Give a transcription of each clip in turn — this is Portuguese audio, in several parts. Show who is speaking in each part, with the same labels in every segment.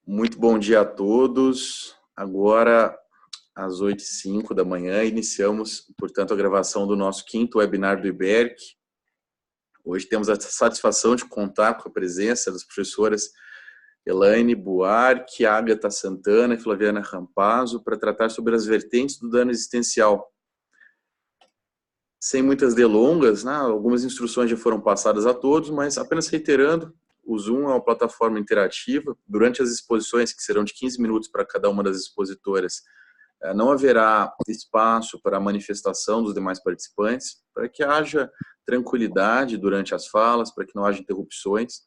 Speaker 1: Muito bom dia a todos. Agora, às 8h05 da manhã, iniciamos, portanto, a gravação do nosso 5º webinar do IBERC. Hoje temos a satisfação de contar com a presença das professoras Elaine Buarque, Ágata Santana e Flaviana Rampazzo para tratar sobre as vertentes do dano existencial. Sem muitas delongas, né? Algumas instruções já foram passadas a todos, mas apenas reiterando, o Zoom é uma plataforma interativa. Durante as exposições, que serão de 15 minutos para cada uma das expositoras, não haverá espaço para a manifestação dos demais participantes, para que haja tranquilidade durante as falas, para que não haja interrupções.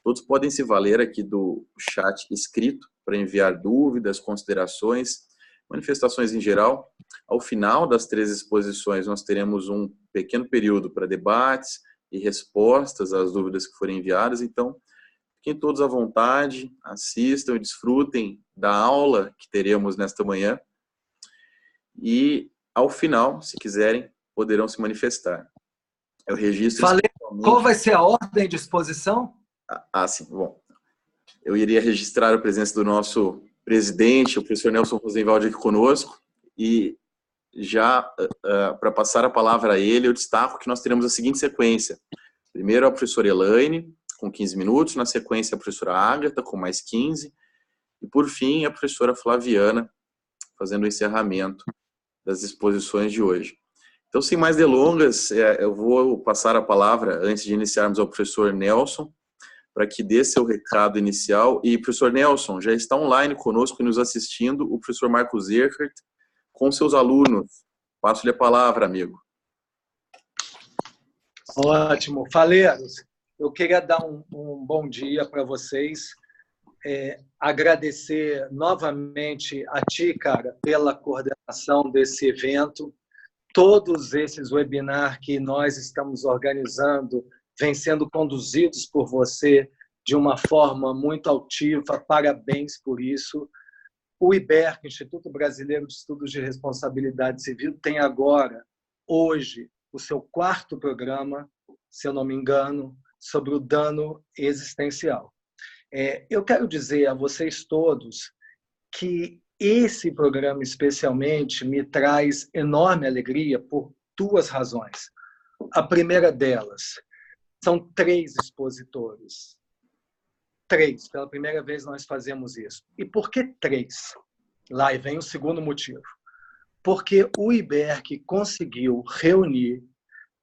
Speaker 1: Todos podem se valer aqui do chat escrito para enviar dúvidas, considerações, manifestações em geral. Ao final das 3 exposições, nós teremos um pequeno período para debates e respostas às dúvidas que forem enviadas. Então, fiquem todos à vontade, assistam e desfrutem da aula que teremos nesta manhã. E, ao final, se quiserem, poderão se manifestar. Eu registro...
Speaker 2: Qual vai ser a ordem de exposição?
Speaker 1: Sim. Bom, eu iria registrar a presença do nosso presidente, o professor Nelson Rosenwald, aqui conosco. E já, para passar a palavra a ele, eu destaco que nós teremos a seguinte sequência. Primeiro a professora Elaine, com 15 minutos. Na sequência, a professora Ágata, com mais 15. E, por fim, a professora Flaviana, fazendo o encerramento das exposições de hoje. Então, sem mais delongas, eu vou passar a palavra, antes de iniciarmos, ao professor Nelson, para que dê seu recado inicial. E, professor Nelson, já está online conosco e nos assistindo o professor Marcos Erhard, com seus alunos. Passo-lhe a palavra, amigo.
Speaker 2: Ótimo. Faleiros, eu queria dar um bom dia para vocês. Agradecer novamente a ti, cara, pela coordenação desse evento. Todos esses webinars que nós estamos organizando vêm sendo conduzidos por você de uma forma muito altiva. Parabéns por isso. O IBERC, Instituto Brasileiro de Estudos de Responsabilidade Civil, tem agora, hoje, o seu 4º programa, se eu não me engano, sobre o dano existencial. Eu quero dizer a vocês todos que esse programa, especialmente, me traz enorme alegria por 2 razões. A primeira delas, são 3 expositores. 3. Pela primeira vez nós fazemos isso. E por que 3? Lá vem o segundo motivo. Porque o IBERC conseguiu reunir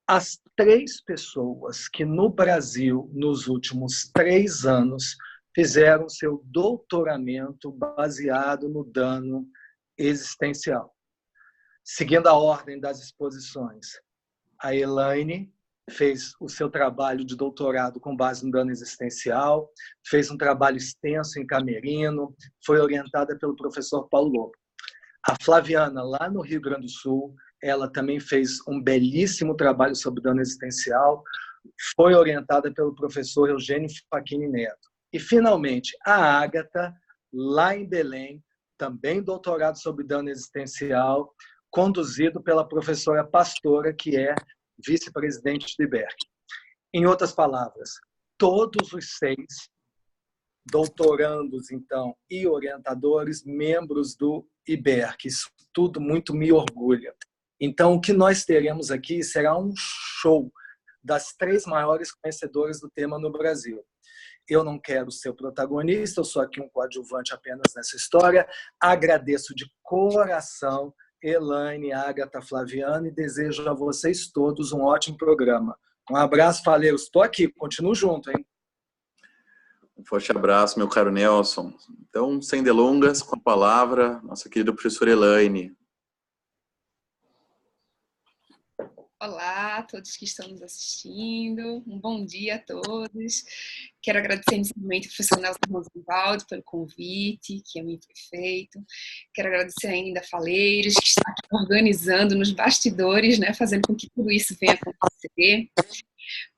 Speaker 2: as 3 pessoas que no Brasil, nos últimos 3 anos, fizeram seu doutoramento baseado no dano existencial. Seguindo a ordem das exposições, a Elaine fez o seu trabalho de doutorado com base no dano existencial, fez um trabalho extenso em Camerino, foi orientada pelo professor Paulo Lobo. A Flaviana, lá no Rio Grande do Sul, ela também fez um belíssimo trabalho sobre dano existencial, foi orientada pelo professor Eugênio Facchini Neto. E, finalmente, a Ágata, lá em Belém, também doutorado sobre dano existencial, conduzido pela professora Pastora, que é vice-presidente do IBERC. Em outras palavras, todos os 6 doutorandos, então, e orientadores, membros do IBERC. Isso tudo muito me orgulha. Então, o que nós teremos aqui será um show das 3 maiores conhecedoras do tema no Brasil. Eu não quero ser o protagonista, eu sou aqui um coadjuvante apenas nessa história. Agradeço de coração Elaine, Ágata, Flaviana, e desejo a vocês todos um ótimo programa. Um abraço, faleiros. Estou aqui, continuo junto, hein?
Speaker 1: Um forte abraço, meu caro Nelson. Então, sem delongas, com a palavra, nossa querida professora Elaine.
Speaker 3: Olá a todos que estão nos assistindo, um bom dia a todos. Quero agradecer inicialmente ao professor Nelson Rosenwald pelo convite, que a mim foi feito. Quero agradecer ainda a Faleiros, que está aqui organizando nos bastidores, né, fazendo com que tudo isso venha acontecer.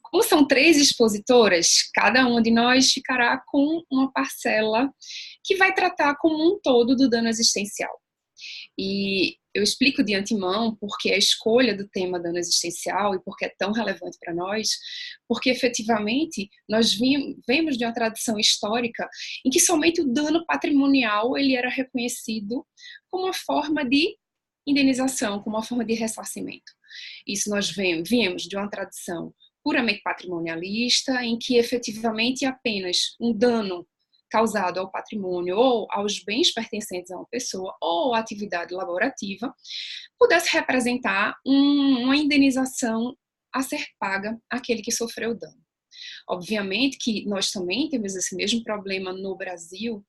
Speaker 3: Como são 3 expositoras, cada uma de nós ficará com uma parcela que vai tratar como um todo do dano existencial. E eu explico de antemão porque a escolha do tema dano existencial e porque é tão relevante para nós, porque efetivamente nós vemos de uma tradição histórica em que somente o dano patrimonial ele era reconhecido como uma forma de indenização, como uma forma de ressarcimento. Isso nós viemos de uma tradição puramente patrimonialista, em que efetivamente apenas um dano causado ao patrimônio ou aos bens pertencentes a uma pessoa ou à atividade laborativa pudesse representar uma indenização a ser paga àquele que sofreu o dano. Obviamente que nós também temos esse mesmo problema no Brasil,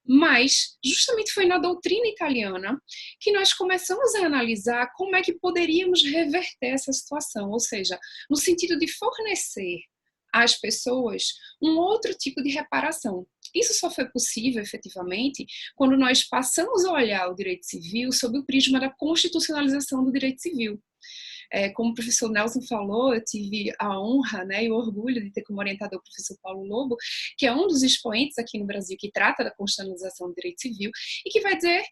Speaker 3: mas justamente foi na doutrina italiana que nós começamos a analisar como é que poderíamos reverter essa situação, ou seja, no sentido de fornecer às pessoas um outro tipo de reparação. Isso só foi possível, efetivamente, quando nós passamos a olhar o direito civil sob o prisma da constitucionalização do direito civil. Como o professor Nelson falou, eu tive a honra, né, e o orgulho de ter como orientador o professor Paulo Lobo, que é um dos expoentes aqui no Brasil que trata da constitucionalização do direito civil e que vai dizer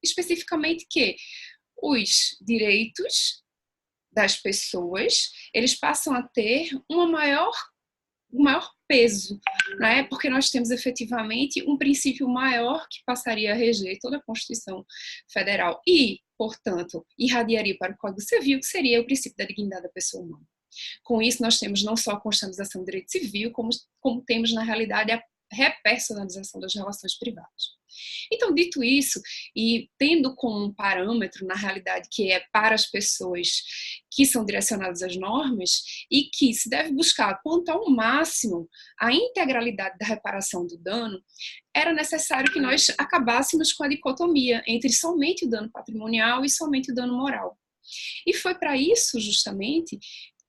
Speaker 3: especificamente que os direitos das pessoas, eles passam a ter um maior peso, né? Porque nós temos efetivamente um princípio maior que passaria a reger toda a Constituição Federal e, portanto, irradiaria para o Código Civil, que seria o princípio da dignidade da pessoa humana. Com isso, nós temos não só a constitucionalização do direito civil, como temos, na realidade, a repersonalização das relações privadas. Então, dito isso, e tendo como um parâmetro, na realidade, que é para as pessoas que são direcionadas às normas e que se deve buscar, quanto ao máximo, a integralidade da reparação do dano, era necessário que nós acabássemos com a dicotomia entre somente o dano patrimonial e somente o dano moral. E foi para isso, justamente,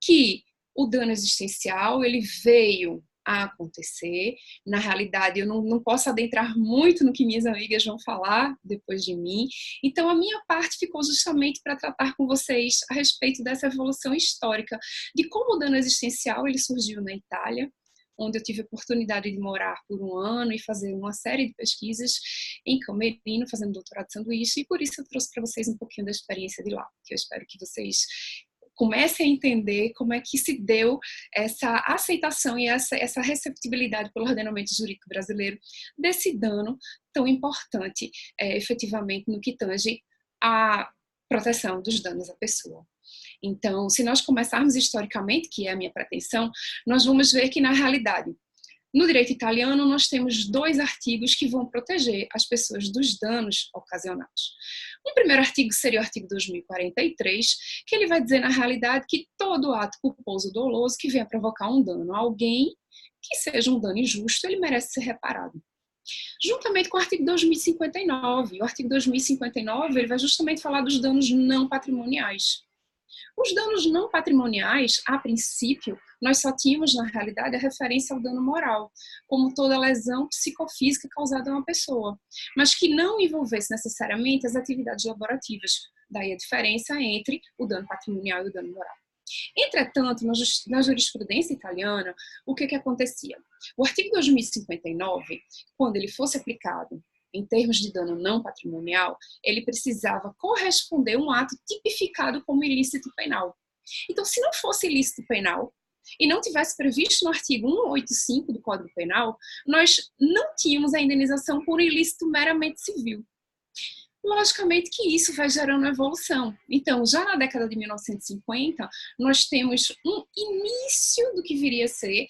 Speaker 3: que o dano existencial ele veio a acontecer. Na realidade, eu não posso adentrar muito no que minhas amigas vão falar depois de mim, então a minha parte ficou justamente para tratar com vocês a respeito dessa evolução histórica, de como o dano existencial ele surgiu na Itália, onde eu tive a oportunidade de morar por um ano e fazer uma série de pesquisas em Camerino, fazendo doutorado de sanduíche, e por isso eu trouxe para vocês um pouquinho da experiência de lá, que eu espero que vocês comecem a entender como é que se deu essa aceitação e essa receptibilidade pelo ordenamento jurídico brasileiro desse dano tão importante, efetivamente, no que tange à proteção dos danos à pessoa. Então, se nós começarmos historicamente, que é a minha pretensão, nós vamos ver que, na realidade, no direito italiano, nós temos 2 artigos que vão proteger as pessoas dos danos ocasionados. Um primeiro artigo seria o artigo 2043, que ele vai dizer, na realidade, que todo ato culposo ou doloso que venha provocar um dano a alguém, que seja um dano injusto, ele merece ser reparado. Juntamente com o artigo 2059. O artigo 2059 ele vai justamente falar dos danos não patrimoniais. Os danos não patrimoniais, a princípio, nós só tínhamos, na realidade, a referência ao dano moral, como toda lesão psicofísica causada a uma pessoa, mas que não envolvesse necessariamente as atividades laborativas. Daí a diferença entre o dano patrimonial e o dano moral. Entretanto, na jurisprudência italiana, o que acontecia? O artigo 2059, quando ele fosse aplicado em termos de dano não patrimonial, ele precisava corresponder a um ato tipificado como ilícito penal. Então, se não fosse ilícito penal e não tivesse previsto no artigo 185 do Código Penal, nós não tínhamos a indenização por ilícito meramente civil. Logicamente que isso vai gerando evolução. Então, já na década de 1950, nós temos um início do que viria a ser,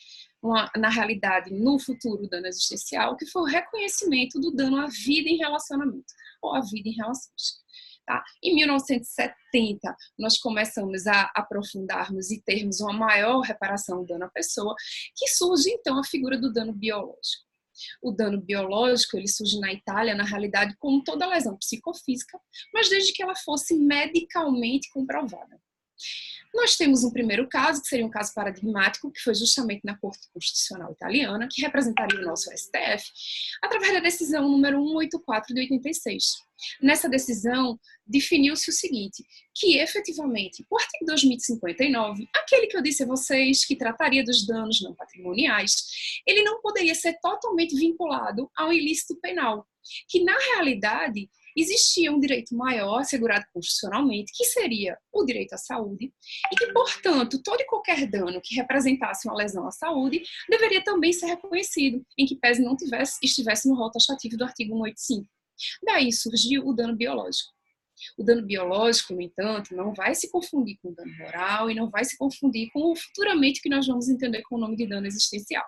Speaker 3: na realidade, no futuro, dano existencial, que foi o reconhecimento do dano à vida em relacionamento, ou à vida em relações. Tá? Em 1970, nós começamos a aprofundarmos e termos uma maior reparação do dano à pessoa, que surge, então, a figura do dano biológico. O dano biológico, ele surge na Itália, na realidade, como toda lesão psicofísica, mas desde que ela fosse medicalmente comprovada. Nós temos um primeiro caso, que seria um caso paradigmático, que foi justamente na Corte Constitucional Italiana, que representaria o nosso STF, através da decisão número 184 de 86. Nessa decisão, definiu-se o seguinte, que efetivamente, o artigo 2059, aquele que eu disse a vocês, que trataria dos danos não patrimoniais, ele não poderia ser totalmente vinculado ao ilícito penal, que na realidade existia um direito maior assegurado constitucionalmente, que seria o direito à saúde, e que, portanto, todo e qualquer dano que representasse uma lesão à saúde deveria também ser reconhecido, em que pese não estivesse no rol taxativo do artigo 185. Daí surgiu o dano biológico. O dano biológico, no entanto, não vai se confundir com o dano moral e não vai se confundir com o futuramente que nós vamos entender com o nome de dano existencial,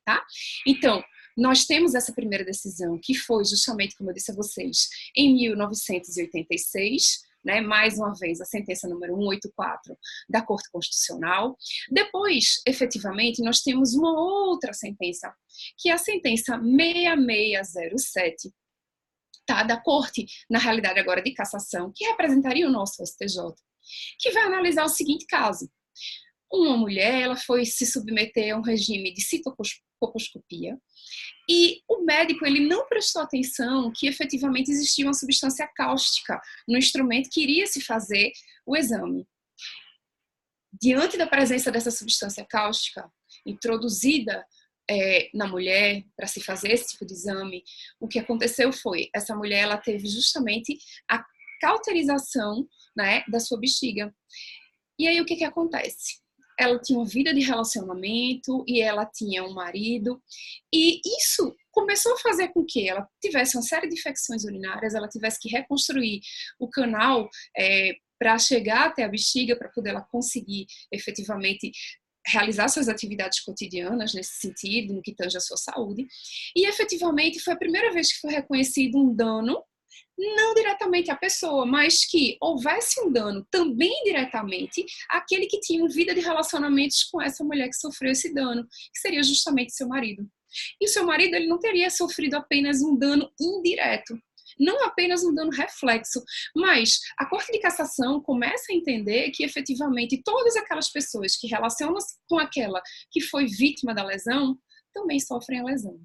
Speaker 3: tá? Então, nós temos essa primeira decisão, que foi justamente, como eu disse a vocês, em 1986, né, mais uma vez, a sentença número 184 da Corte Constitucional. Depois, efetivamente, nós temos uma outra sentença, que é a sentença 6607, tá, da Corte, na realidade agora de cassação, que representaria o nosso STJ, que vai analisar o seguinte caso. Uma mulher, ela foi se submeter a um regime de citocolposcopia e o médico, ele não prestou atenção que efetivamente existia uma substância cáustica no instrumento que iria se fazer o exame. Diante da presença dessa substância cáustica introduzida na mulher para se fazer esse tipo de exame, o que aconteceu foi, essa mulher, ela teve justamente a cauterização, né, da sua bexiga. E aí o que acontece? Ela tinha uma vida de relacionamento e ela tinha um marido, e isso começou a fazer com que ela tivesse uma série de infecções urinárias, ela tivesse que reconstruir o canal para chegar até a bexiga, para poder ela conseguir efetivamente realizar suas atividades cotidianas nesse sentido, no que tange a sua saúde. E efetivamente foi a primeira vez que foi reconhecido um dano, não diretamente à pessoa, mas que houvesse um dano também diretamente àquele que tinha uma vida de relacionamentos com essa mulher que sofreu esse dano, que seria justamente seu marido. E o seu marido, ele não teria sofrido apenas um dano indireto, não apenas um dano reflexo, mas a Corte de Cassação começa a entender que efetivamente todas aquelas pessoas que relacionam-se com aquela que foi vítima da lesão também sofrem a lesão.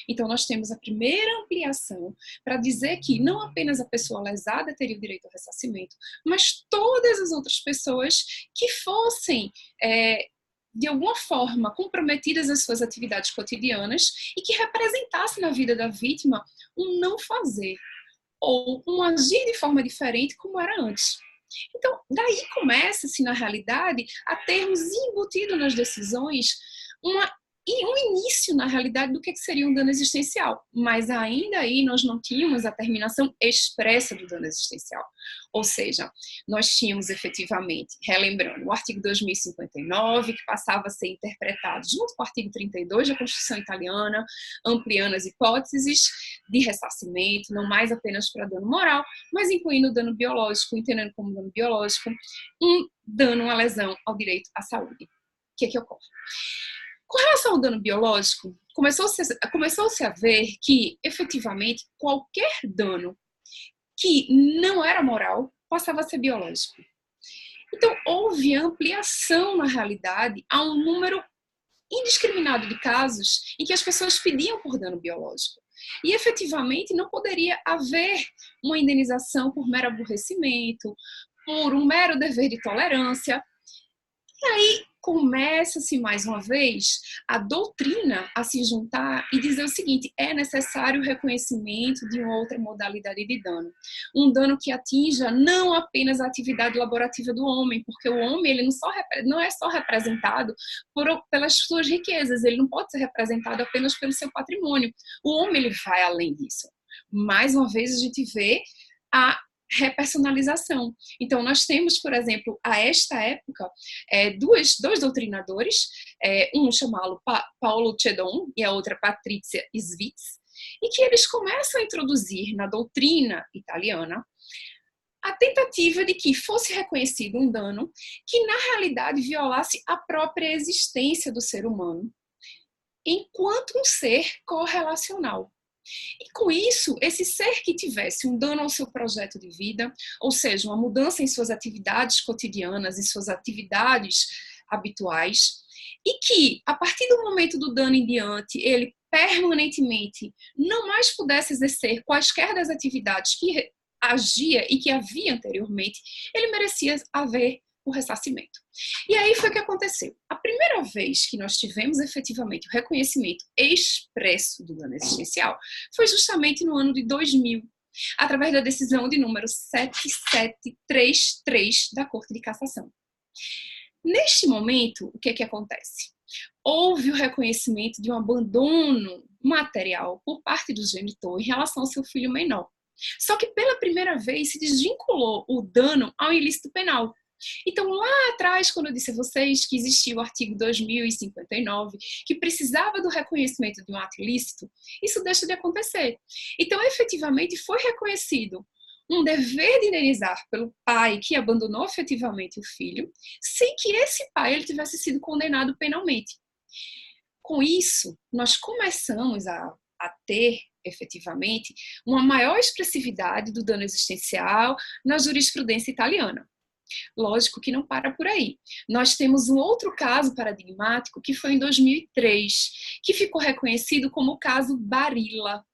Speaker 3: Então, nós temos a primeira ampliação para dizer que não apenas a pessoa lesada teria o direito ao ressarcimento, mas todas as outras pessoas que fossem, de alguma forma, comprometidas nas suas atividades cotidianas e que representassem na vida da vítima um não fazer ou um agir de forma diferente como era antes. Então, daí começa-se, na realidade, a termos embutido nas decisões um início, na realidade, do que seria um dano existencial. Mas ainda aí nós não tínhamos a terminação expressa do dano existencial. Ou seja, nós tínhamos efetivamente, relembrando, o artigo 2059, que passava a ser interpretado junto com o artigo 32 da Constituição Italiana, ampliando as hipóteses de ressarcimento, não mais apenas para dano moral, mas incluindo o dano biológico, entendendo como dano biológico, um dano, uma lesão ao direito à saúde. O que ocorre? Com relação ao dano biológico, começou-se a ver que, efetivamente, qualquer dano que não era moral passava a ser biológico. Então, houve ampliação, na realidade, a um número indiscriminado de casos em que as pessoas pediam por dano biológico. E, efetivamente, não poderia haver uma indenização por mero aborrecimento, por um mero dever de tolerância. E aí começa-se, mais uma vez, a doutrina a se juntar e dizer o seguinte: é necessário o reconhecimento de uma outra modalidade de dano. Um dano que atinja não apenas a atividade laborativa do homem, porque o homem ele não é só representado pelas suas riquezas, ele não pode ser representado apenas pelo seu patrimônio. O homem ele vai além disso. Mais uma vez a gente vê a repersonalização. Então, nós temos, por exemplo, a esta época, dois doutrinadores, um chamado Paulo Cedon e a outra Patrizia Svitz, e que eles começam a introduzir na doutrina italiana a tentativa de que fosse reconhecido um dano que, na realidade, violasse a própria existência do ser humano, enquanto um ser correlacional. E com isso, esse ser que tivesse um dano ao seu projeto de vida, ou seja, uma mudança em suas atividades cotidianas, em suas atividades habituais, e que, a partir do momento do dano em diante, ele permanentemente não mais pudesse exercer quaisquer das atividades que agia e que havia anteriormente, ele merecia haver o ressarcimento. E aí foi o que aconteceu. A primeira vez que nós tivemos efetivamente o reconhecimento expresso do dano existencial foi justamente no ano de 2000, através da decisão de número 7733 da Corte de Cassação. Neste momento, o que é que acontece? Houve o reconhecimento de um abandono material por parte do genitor em relação ao seu filho menor. Só que pela primeira vez se desvinculou o dano ao ilícito penal. Então, lá atrás, quando eu disse a vocês que existia o artigo 2059, que precisava do reconhecimento de um ato ilícito, isso deixa de acontecer. Então, efetivamente, foi reconhecido um dever de indenizar pelo pai que abandonou efetivamente o filho, sem que esse pai ele tivesse sido condenado penalmente. Com isso, nós começamos a ter, efetivamente, uma maior expressividade do dano existencial na jurisprudência italiana. Lógico que não para por aí. Nós temos um outro caso paradigmático que foi em 2003, que ficou reconhecido como o caso Barilla.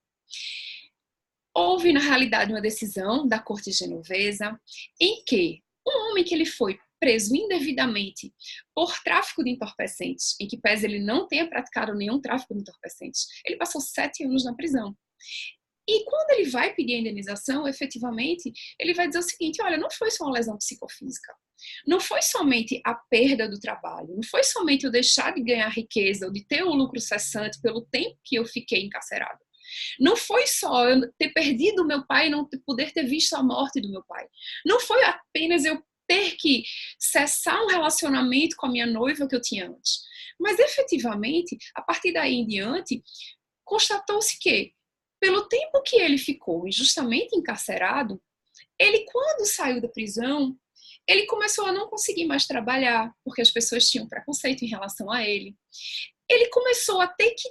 Speaker 3: Houve, na realidade, uma decisão da Corte Genovesa em que um homem que ele foi preso indevidamente por tráfico de entorpecentes, em que pese ele não tenha praticado nenhum tráfico de entorpecentes, ele passou 7 anos na prisão. E quando ele vai pedir a indenização, efetivamente, ele vai dizer o seguinte: olha, não foi só uma lesão psicofísica, não foi somente a perda do trabalho, não foi somente eu deixar de ganhar riqueza ou de ter um lucro cessante pelo tempo que eu fiquei encarcerado. Não foi só eu ter perdido o meu pai e não poder ter visto a morte do meu pai. Não foi apenas eu ter que cessar um relacionamento com a minha noiva que eu tinha antes. Mas, efetivamente, a partir daí em diante, constatou-se que, pelo tempo que ele ficou injustamente encarcerado, ele, quando saiu da prisão, ele começou a não conseguir mais trabalhar, porque as pessoas tinham preconceito em relação a ele. Ele começou a ter que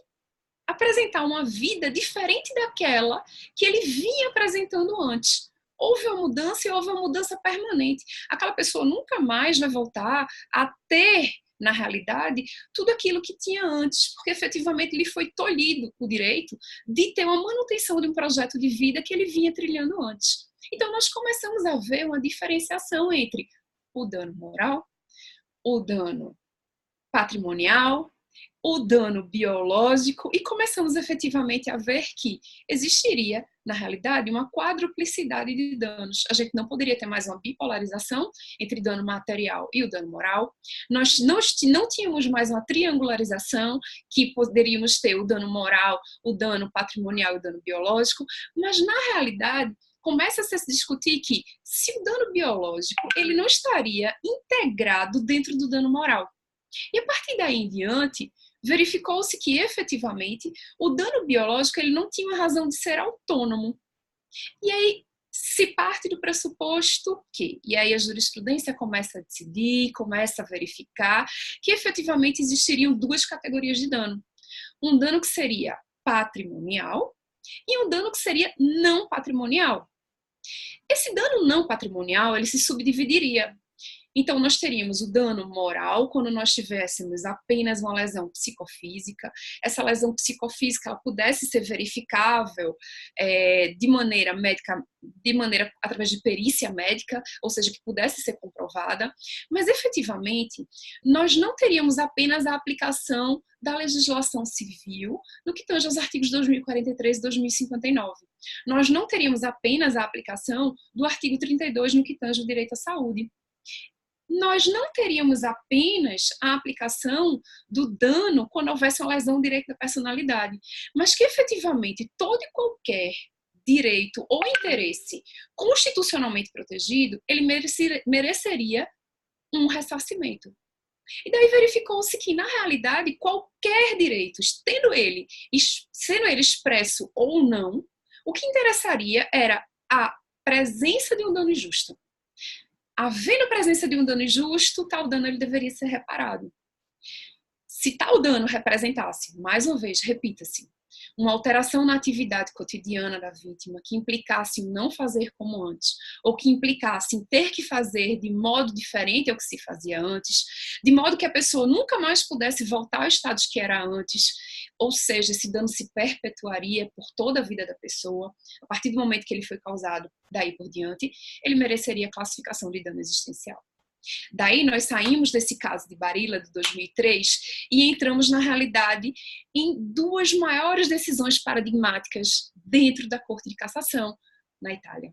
Speaker 3: apresentar uma vida diferente daquela que ele vinha apresentando antes. Houve uma mudança e houve uma mudança permanente. Aquela pessoa nunca mais vai voltar a ter, na realidade, tudo aquilo que tinha antes, porque efetivamente lhe foi tolhido o direito de ter uma manutenção de um projeto de vida que ele vinha trilhando antes. Então nós começamos a ver uma diferenciação entre o dano moral, o dano patrimonial, o dano biológico, e começamos efetivamente a ver que existiria, na realidade, uma quadruplicidade de danos. A gente não poderia ter mais uma bipolarização entre dano material e o dano moral. Nós não tínhamos mais uma triangularização, que poderíamos ter o dano moral, o dano patrimonial e o dano biológico, mas na realidade começa a se discutir que se o dano biológico ele não estaria integrado dentro do dano moral. E a partir daí em diante, verificou-se que, efetivamente, o dano biológico ele não tinha uma razão de ser autônomo. E aí se parte do pressuposto que, e aí a jurisprudência começa a decidir, começa a verificar, que efetivamente existiriam 2 categorias de dano. Um dano que seria patrimonial e um dano que seria não patrimonial. Esse dano não patrimonial, ele se subdividiria. Então, nós teríamos o dano moral quando nós tivéssemos apenas uma lesão psicofísica. Essa lesão psicofísica ela pudesse ser verificável de maneira médica, através de perícia médica, ou seja, que pudesse ser comprovada. Mas, efetivamente, nós não teríamos apenas a aplicação da legislação civil no que tange aos artigos 2043 e 2059. Nós não teríamos apenas a aplicação do artigo 32 no que tange o direito à saúde. Nós não teríamos apenas a aplicação do dano quando houvesse uma lesão direito da personalidade, mas que efetivamente todo e qualquer direito ou interesse constitucionalmente protegido, ele mereceria um ressarcimento. E daí verificou-se que, na realidade, qualquer direito, sendo ele expresso ou não, o que interessaria era a presença de um dano injusto. Havendo a presença de um dano injusto, tal dano ele deveria ser reparado. Se tal dano representasse, mais uma vez, repita-se, uma alteração na atividade cotidiana da vítima que implicasse em não fazer como antes, ou que implicasse em ter que fazer de modo diferente ao que se fazia antes, de modo que a pessoa nunca mais pudesse voltar ao estado que era antes, ou seja, esse dano se perpetuaria por toda a vida da pessoa, a partir do momento que ele foi causado, daí por diante, ele mereceria a classificação de dano existencial. Daí nós saímos desse caso de Barilla de 2003 e entramos na realidade em 2 maiores decisões paradigmáticas dentro da Corte de Cassação. na Itália.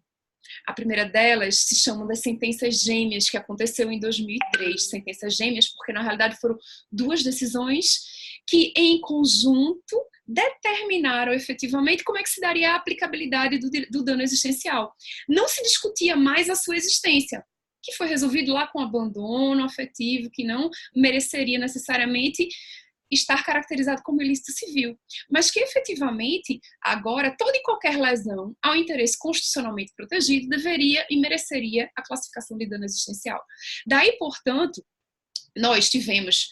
Speaker 3: A primeira delas se chama das sentenças gêmeas, que aconteceu em 2003. Sentenças gêmeas porque, na realidade, foram duas decisões que, em conjunto, determinaram efetivamente como é que se daria a aplicabilidade do dano existencial. Não se discutia mais a sua existência, que foi resolvido lá com abandono afetivo, que não mereceria necessariamente estar caracterizado como ilícito civil, mas que efetivamente agora toda e qualquer lesão ao interesse constitucionalmente protegido deveria e mereceria a classificação de dano existencial. Daí, portanto, nós tivemos,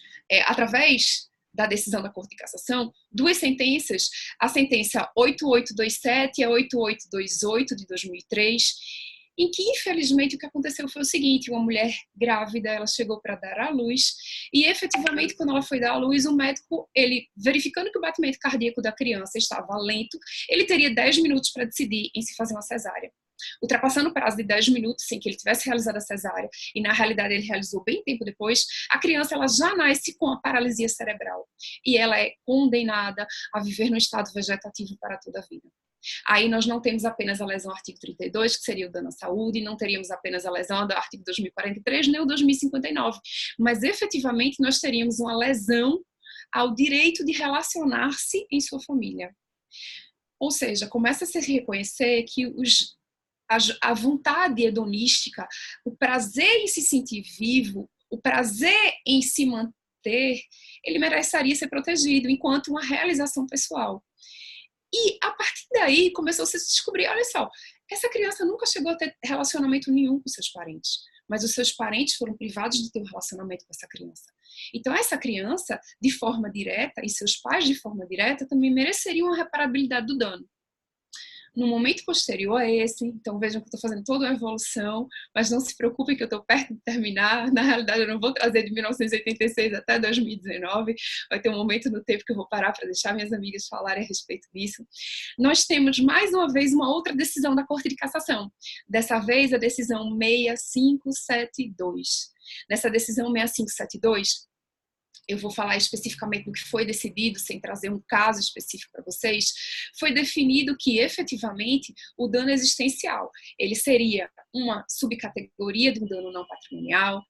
Speaker 3: através da decisão da Corte de Cassação, duas sentenças, a sentença 8827 e a 8828 de 2003, em que, infelizmente, o que aconteceu foi o seguinte: uma mulher grávida, ela chegou para dar à luz e, efetivamente, quando ela foi dar à luz, o médico, ele, verificando que o batimento cardíaco da criança estava lento, ele teria 10 minutos para decidir em se fazer uma cesárea. Ultrapassando o prazo de 10 minutos sem que ele tivesse realizado a cesárea, e na realidade ele realizou bem tempo depois, a criança ela já nasce com a paralisia cerebral e ela é condenada a viver no estado vegetativo para toda a vida. Aí nós não temos apenas a lesão artigo 32, que seria o dano à saúde, não teríamos apenas a lesão do artigo 2043, nem o 2059, mas efetivamente nós teríamos uma lesão ao direito de relacionar-se em sua família. Ou seja, começa a se reconhecer que a vontade hedonística, o prazer em se sentir vivo, o prazer em se manter, ele mereceria ser protegido enquanto uma realização pessoal. E a partir daí começou a se descobrir, olha só, essa criança nunca chegou a ter relacionamento nenhum com seus parentes, mas os seus parentes foram privados de ter um relacionamento com essa criança. Então essa criança, de forma direta, e seus pais de forma direta, também mereceriam a reparabilidade do dano. No momento posterior a esse, então vejam que eu estou fazendo toda uma evolução, mas não se preocupem que eu estou perto de terminar. Na realidade, eu não vou trazer de 1986 até 2019, vai ter um momento no tempo que eu vou parar para deixar minhas amigas falarem a respeito disso. Nós temos, mais uma vez, uma outra decisão da Corte de Cassação, dessa vez a decisão 6572. Nessa decisão 6572, eu vou falar especificamente do que foi decidido, sem trazer um caso específico para vocês, foi definido que, efetivamente, o dano existencial, ele seria uma subcategoria de um dano não patrimonial,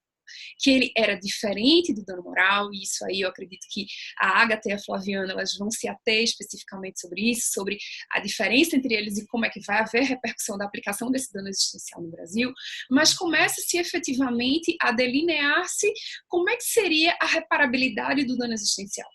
Speaker 3: que ele era diferente do dano moral, e isso aí eu acredito que a Ágata e a Flaviana elas vão se ater especificamente sobre isso, sobre a diferença entre eles e como é que vai haver repercussão da aplicação desse dano existencial no Brasil, mas começa-se efetivamente a delinear-se como é que seria a reparabilidade do dano existencial.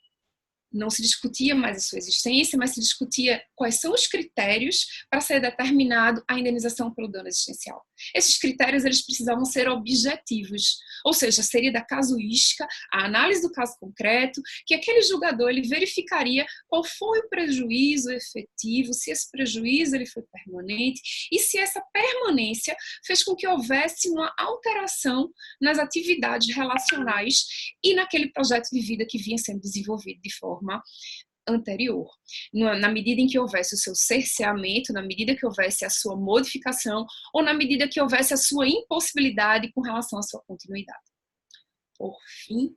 Speaker 3: Não se discutia mais a sua existência, mas se discutia quais são os critérios para ser determinado a indenização pelo dano existencial. Esses critérios eles precisavam ser objetivos, ou seja, seria da casuística, a análise do caso concreto, que aquele julgador ele verificaria qual foi o prejuízo efetivo, se esse prejuízo ele foi permanente e se essa permanência fez com que houvesse uma alteração nas atividades relacionais e naquele projeto de vida que vinha sendo desenvolvido de forma anterior. Na medida em que houvesse o seu cerceamento, na medida que houvesse a sua modificação ou na medida que houvesse a sua impossibilidade com relação à sua continuidade. Por fim,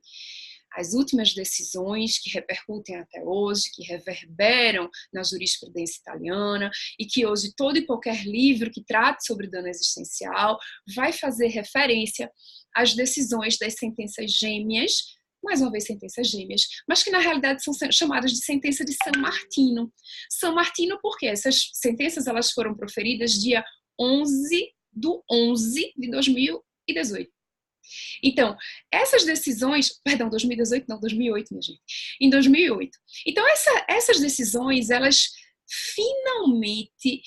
Speaker 3: as últimas decisões que repercutem até hoje, que reverberam na jurisprudência italiana e que hoje todo e qualquer livro que trate sobre dano existencial vai fazer referência às decisões das sentenças gêmeas, mais uma vez sentenças gêmeas, mas que na realidade são chamadas de sentença de San Martino. San Martino porque essas sentenças elas foram proferidas dia 11/11/2018. Então, essas decisões, perdão, 2018 não, 2008, minha gente, em 2008. Então, essas decisões, elas finalmente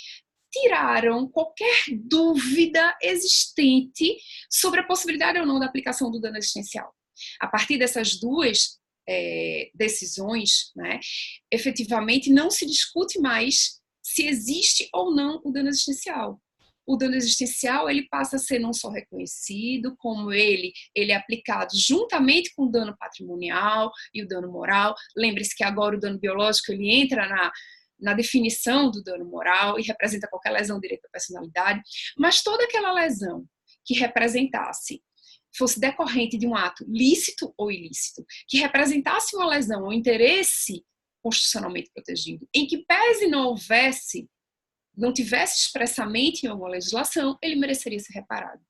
Speaker 3: tiraram qualquer dúvida existente sobre a possibilidade ou não da aplicação do dano existencial. A partir dessas duas decisões, né, efetivamente não se discute mais se existe ou não o dano existencial. O dano existencial ele passa a ser não só reconhecido, como ele é aplicado juntamente com o dano patrimonial e o dano moral. Lembre-se que agora o dano biológico ele entra na definição do dano moral e representa qualquer lesão direito à personalidade, mas toda aquela lesão que representasse fosse decorrente de um ato lícito ou ilícito, que representasse uma lesão ou interesse constitucionalmente protegido, em que pese não houvesse não tivesse expressamente em alguma legislação, ele mereceria ser reparado.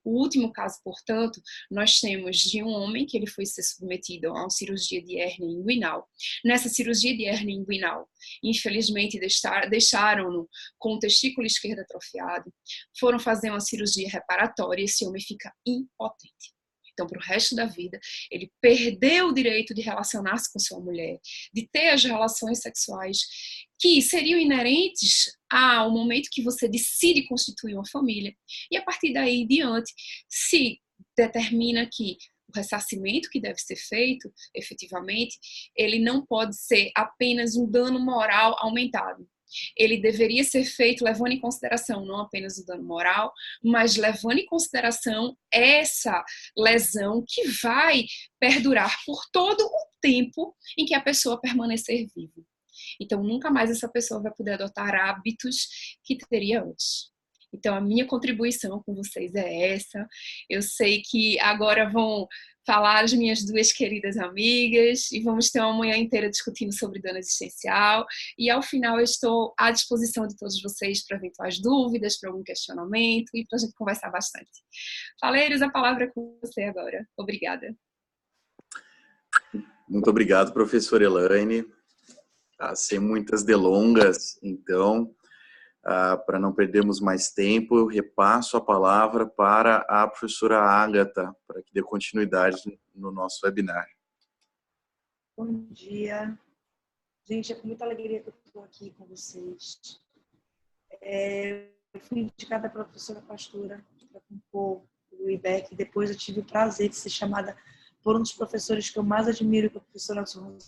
Speaker 3: O último caso, portanto, nós temos de um homem que ele foi ser submetido a uma cirurgia de hérnia inguinal. Nessa cirurgia de hérnia inguinal, infelizmente deixaram-no com o testículo esquerdo atrofiado, foram fazer uma cirurgia reparatória e esse homem fica impotente. Então, para o resto da vida, ele perdeu o direito de relacionar-se com sua mulher, de ter as relações sexuais que seriam inerentes ao momento que você decide constituir uma família. E a partir daí em diante, se determina que o ressarcimento que deve ser feito, efetivamente, ele não pode ser apenas um dano moral aumentado. Ele deveria ser feito levando em consideração não apenas o dano moral, mas levando em consideração essa lesão que vai perdurar por todo o tempo em que a pessoa permanecer viva. Então, nunca mais essa pessoa vai poder adotar hábitos que teria antes. Então, a minha contribuição com vocês é essa. Eu sei que agora vão falar as minhas duas queridas amigas e vamos ter uma manhã inteira discutindo sobre dano existencial. E, ao final, eu estou à disposição de todos vocês para eventuais dúvidas, para algum questionamento e para a gente conversar bastante. Faleiros, a palavra é com você agora. Obrigada.
Speaker 1: Muito obrigado, professora Elaine. Sem muitas delongas, então, para não perdermos mais tempo, eu repasso a palavra para a professora Ágata, para que dê continuidade no nosso webinar.
Speaker 4: Bom dia. Gente, é com muita alegria que eu estou aqui com vocês. Eu fui indicada pela professora Pastora para compor o IBEC, depois eu tive o prazer de ser chamada por um dos professores que eu mais admiro, que é o professor Nelson,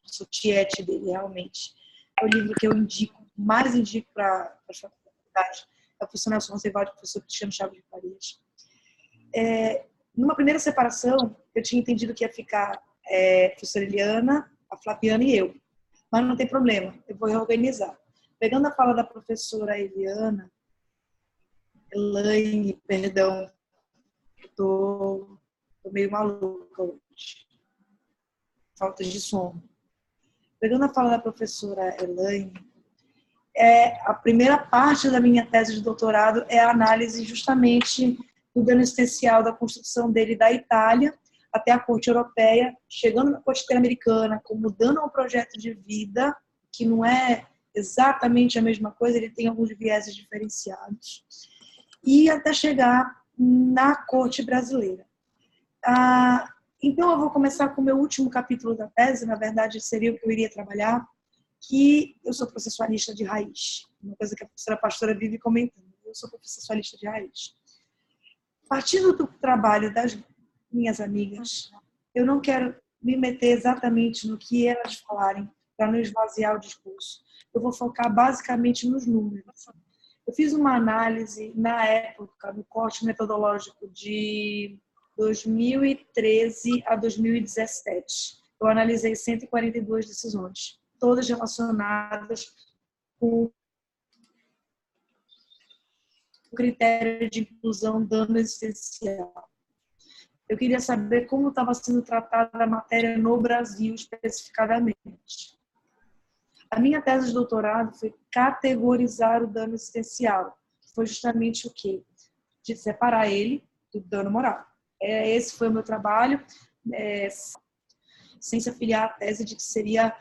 Speaker 4: sou tiete dele, realmente. É o livro que eu mais indico para a faculdade, é o professor Nelson Roosevelt, o professor Cristiano Chaves de Farias. Numa primeira separação, eu tinha entendido que ia ficar a professora Eliana, a Flaviana e eu. Mas não tem problema, eu vou reorganizar. Pegando a fala da professora Elaine, perdão, eu tô meio maluca hoje. Falta de sono. Pegando a fala da professora Elaine, a primeira parte da minha tese de doutorado é a análise justamente do dano existencial da construção dele da Itália até a Corte Europeia, chegando na Corte Interamericana, como dano ao projeto de vida, que não é exatamente a mesma coisa, ele tem alguns vieses diferenciados, e até chegar na Corte Brasileira. Então, eu vou começar com o meu último capítulo da tese, na verdade, seria o que eu iria trabalhar, que eu sou processualista de raiz, uma coisa que a professora Pastora vive comentando, eu sou processualista de raiz. Partindo do trabalho das minhas amigas, eu não quero me meter exatamente no que elas falarem, para não esvaziar o discurso. Eu vou focar basicamente nos números. Eu fiz uma análise, na época, no corte metodológico de 2013 a 2017. Eu analisei 142 decisões, todas relacionadas com o critério de inclusão dano existencial. Eu queria saber como estava sendo tratada a matéria no Brasil, especificadamente. A minha tese de doutorado foi categorizar o dano existencial. Foi justamente o quê? De separar ele do dano moral. Esse foi o meu trabalho, sem se afiliar à tese de que seria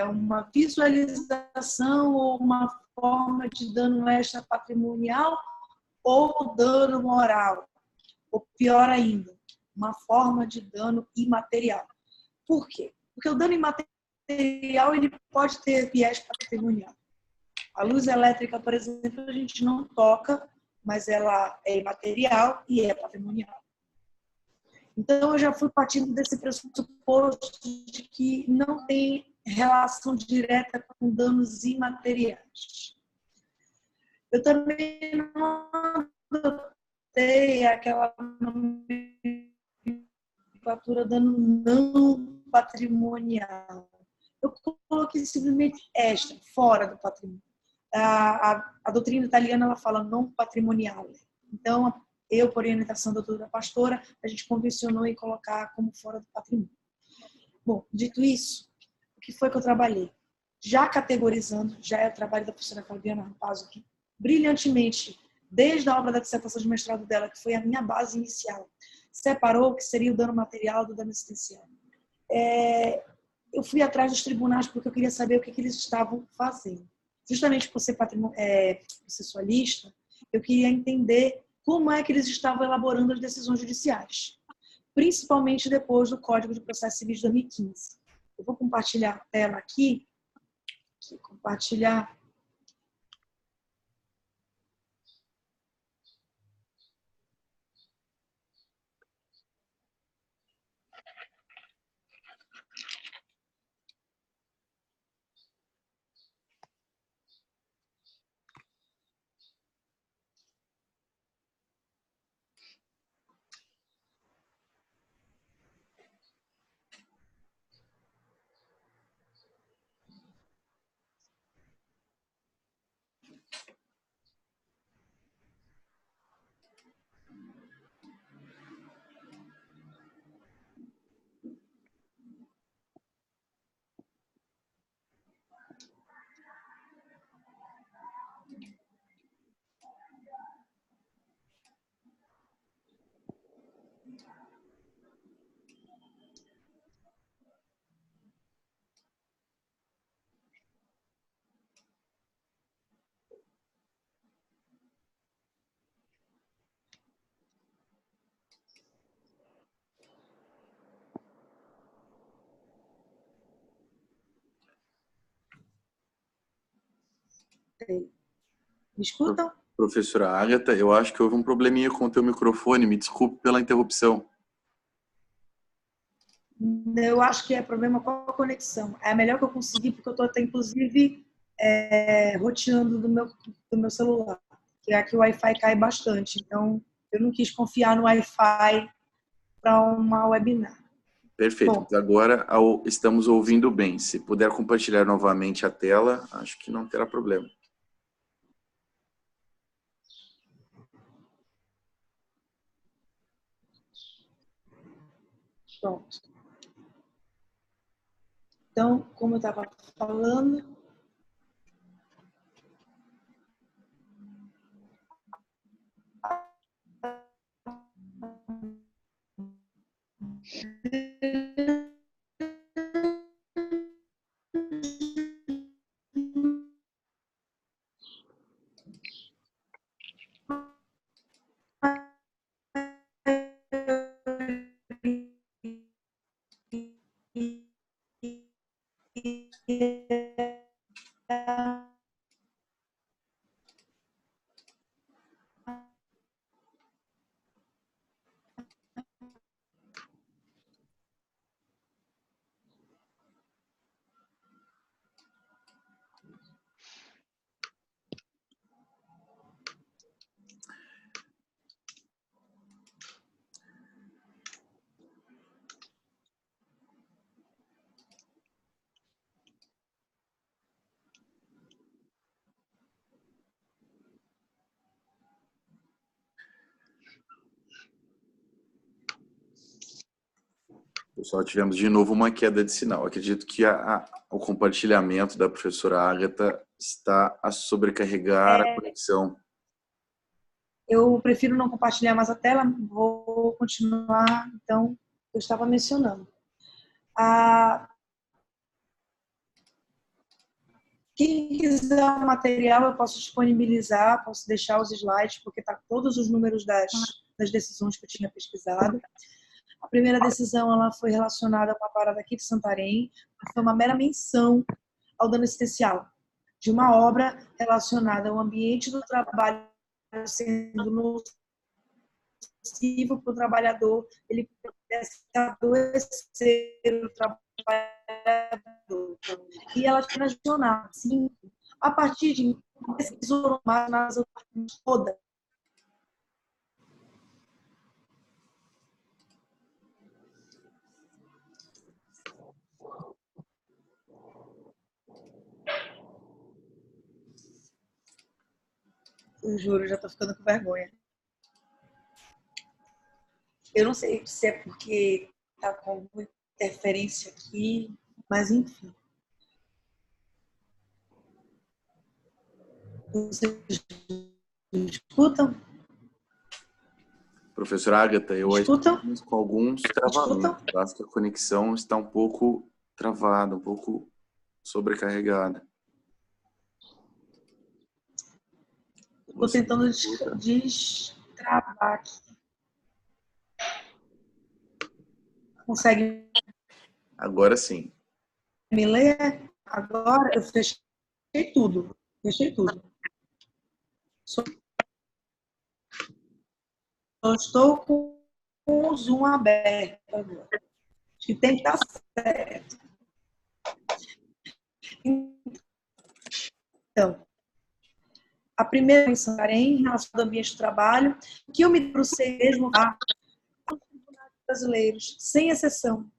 Speaker 4: uma visualização ou uma forma de dano extrapatrimonial ou dano moral. Ou pior ainda, uma forma de dano imaterial. Por quê? Porque o dano imaterial ele pode ter viés patrimonial. A luz elétrica, por exemplo, a gente não toca, mas ela é imaterial e é patrimonial. Então, eu já fui partindo desse pressuposto de que não tem relação direta com danos imateriais. Eu também não adotei aquela nomenclatura dano não patrimonial. Eu coloquei simplesmente extra, fora do patrimônio. A doutrina italiana ela fala não patrimonial. Então, eu, por orientação da doutora Pastora, a gente convencionou em colocar como fora do patrimônio. Bom, dito isso, o que foi que eu trabalhei? já categorizando, já é o trabalho da professora Fabiana Rampazzo, que brilhantemente, desde a obra da dissertação de mestrado dela, que foi a minha base inicial, separou o que seria o dano material do dano existencial. Eu fui atrás dos tribunais porque eu queria saber o que eles estavam fazendo. Justamente por ser processualista, eu queria entender como é que eles estavam elaborando as decisões judiciais, principalmente depois do Código de Processo Civil de 2015. Eu vou compartilhar a tela aqui. Compartilhar. Me escutam?
Speaker 1: Professora Agatha, eu acho que houve um probleminha com o teu microfone. Me desculpe pela interrupção.
Speaker 4: Eu acho que é problema com a conexão. É a melhor que eu consegui, porque eu estou até, inclusive, roteando do meu celular. Que aqui o Wi-Fi cai bastante. Então, eu não quis confiar no Wi-Fi para uma webinar.
Speaker 1: Perfeito.
Speaker 4: Bom,
Speaker 1: Agora estamos ouvindo bem. Se puder compartilhar novamente a tela, acho que não terá problema.
Speaker 4: pronto. Então, como eu estava falando,
Speaker 1: Pessoal, tivemos de novo uma queda de sinal. Acredito que o compartilhamento da professora Agatha está a sobrecarregar a conexão.
Speaker 4: eu prefiro não compartilhar mais a tela, vou continuar, então, eu estava mencionando. Quem quiser o material, eu posso disponibilizar, posso deixar os slides, porque está todos os números das decisões que eu tinha pesquisado. A primeira decisão ela foi relacionada a uma parada aqui de Santarém, foi uma mera menção ao dano existencial de uma obra relacionada ao ambiente do trabalho sendo nocivo para o trabalhador, ele pudesse adoecer o trabalhador. E ela foi nacional, sim, a partir de pesquisou nas todas. Eu juro, já estou ficando com vergonha. Eu não sei se é porque está com muita interferência aqui, mas enfim. Vocês escutam?
Speaker 1: Professora Agatha, eu
Speaker 4: Escutam?
Speaker 1: estou com alguns travamentos. Acho que a conexão está um pouco travada, um pouco sobrecarregada.
Speaker 4: Estou tentando destravar aqui. Consegue
Speaker 1: Agora sim.
Speaker 4: me ler? Agora eu fechei tudo. Fechei tudo. Só estou com o Zoom aberto agora. Acho que tem que estar certo. Então, a primeira missão em relação ao ambiente de trabalho, que eu me trouxe mesmo a brasileiros, sem exceção,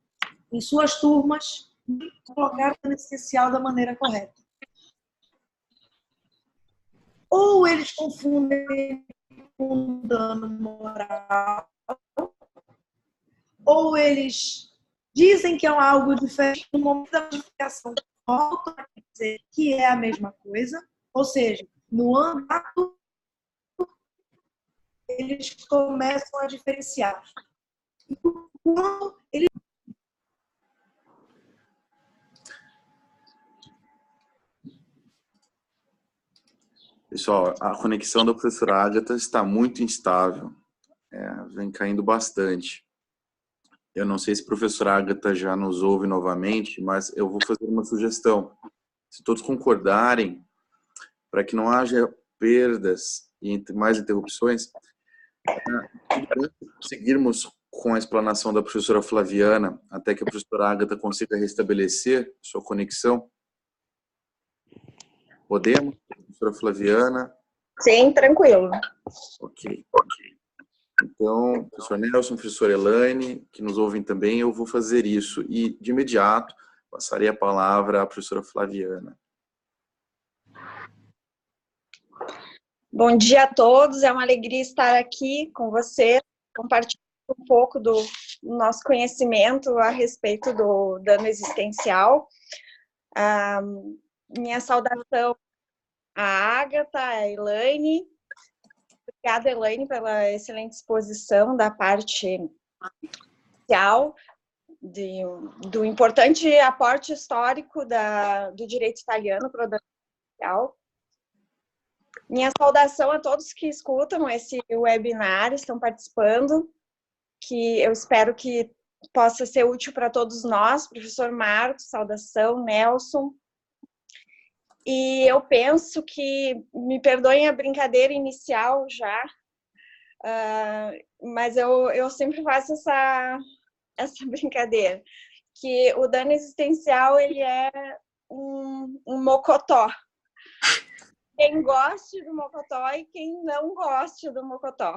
Speaker 4: em suas turmas, colocaram o essencial da maneira correta. Ou eles confundem com dano moral, ou eles dizem que é algo diferente no momento da notificação, voltam a dizer que é a mesma coisa, ou seja, no âmbito eles começam a diferenciar. E quando eles
Speaker 1: Pessoal, a conexão da professora Agatha está muito instável. Vem caindo bastante. Eu não sei se a professora Agatha já nos ouve novamente, mas eu vou fazer uma sugestão. Se todos concordarem, para que não haja perdas e mais interrupções, seguirmos com a explanação da professora Flaviana até que a professora Agatha consiga restabelecer sua conexão. Podemos, professora Flaviana?
Speaker 5: Sim, tranquilo.
Speaker 1: Ok. Então, professor Nelson, professora Elaine, que nos ouvem também, eu vou fazer isso. E, de imediato, passarei a palavra à professora Flaviana.
Speaker 5: Bom dia a todos, é uma alegria estar aqui com você, compartilhando um pouco do nosso conhecimento a respeito do dano existencial. Minha saudação à Agatha, à Elaine. Obrigada, Elaine, pela excelente exposição da parte inicial, do importante aporte histórico do direito italiano para o dano existencial. Minha saudação a todos que escutam esse webinar, estão participando, que eu espero que possa ser útil para todos nós. Professor Marcos, saudação, Nelson. E eu penso que, me perdoem a brincadeira inicial já, mas eu sempre faço essa brincadeira, que o dano existencial ele é um mocotó. Quem goste do mocotó e quem não goste do mocotó.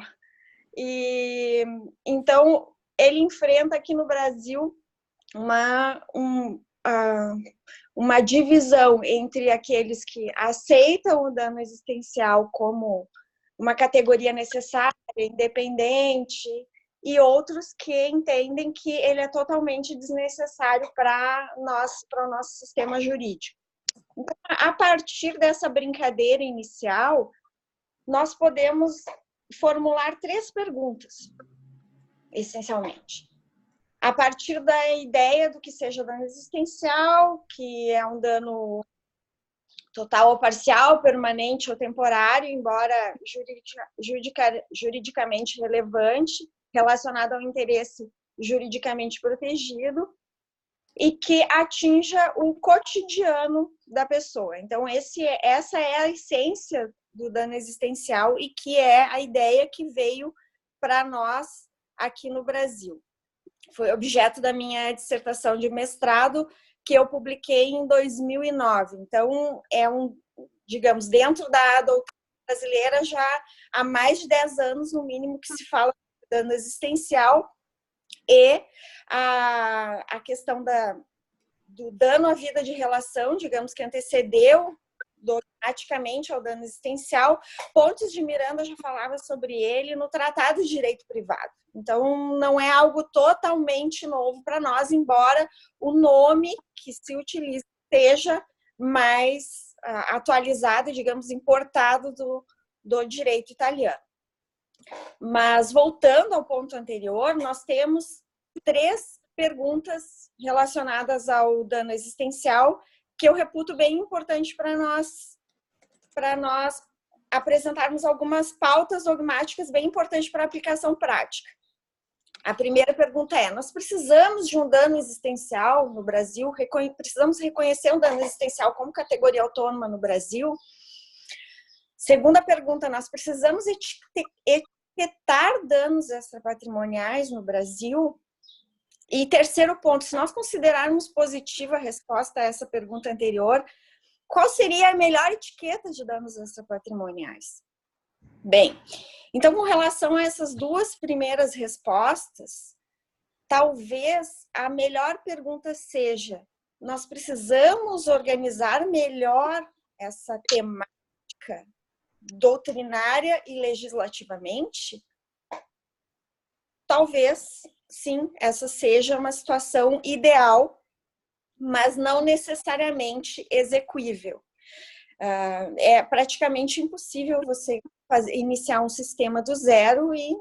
Speaker 5: E então ele enfrenta aqui no Brasil uma divisão entre aqueles que aceitam o dano existencial como uma categoria necessária, independente, e outros que entendem que ele é totalmente desnecessário para o nosso sistema jurídico. Então, a partir dessa brincadeira inicial, nós podemos formular 3 perguntas, essencialmente. A partir da ideia do que seja dano existencial, que é um dano total ou parcial, permanente ou temporário, embora juridicamente relevante, relacionado ao interesse juridicamente protegido, e que atinja o cotidiano da pessoa. Então, essa é a essência do dano existencial e que é a ideia que veio para nós aqui no Brasil. Foi objeto da minha dissertação de mestrado, que eu publiquei em 2009. Então, digamos, dentro da doutrina brasileira, já há mais de 10 anos, no mínimo, que se fala de dano existencial, e a questão do dano à vida de relação, digamos que antecedeu dogmaticamente ao dano existencial. Pontes de Miranda já falava sobre ele no Tratado de Direito Privado. Então, não é algo totalmente novo para nós, embora o nome que se utiliza seja mais atualizado, digamos, importado do direito italiano. Mas, voltando ao ponto anterior, nós temos 3 perguntas relacionadas ao dano existencial que eu reputo bem importante para nós apresentarmos algumas pautas dogmáticas bem importantes para a aplicação prática. A primeira pergunta é: nós precisamos de um dano existencial no Brasil? Precisamos reconhecer um dano existencial como categoria autônoma no Brasil? Segunda pergunta: nós precisamos etiquetar danos extrapatrimoniais no Brasil? E terceiro ponto: se nós considerarmos positiva a resposta a essa pergunta anterior, qual seria a melhor etiqueta de danos extrapatrimoniais? Bem, então, com relação a essas 2 primeiras respostas, talvez a melhor pergunta seja: nós precisamos organizar melhor essa temática doutrinária e legislativamente? Talvez, sim, essa seja uma situação ideal, mas não necessariamente execuível. É praticamente impossível você iniciar um sistema do zero e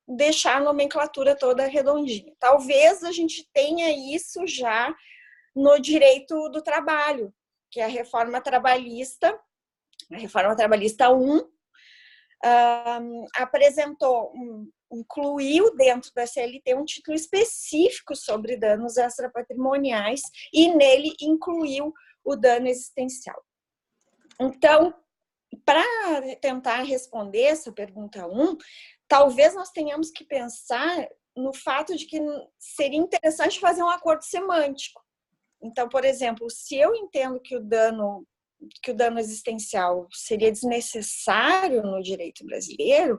Speaker 5: deixar a nomenclatura toda redondinha. Talvez a gente tenha isso já no direito do trabalho, que é a Reforma Trabalhista 1, apresentou, incluiu dentro da CLT um título específico sobre danos extrapatrimoniais e nele incluiu o dano existencial. Então, para tentar responder essa pergunta 1, talvez nós tenhamos que pensar no fato de que seria interessante fazer um acordo semântico. Então, por exemplo, se eu entendo que o dano existencial seria desnecessário no direito brasileiro,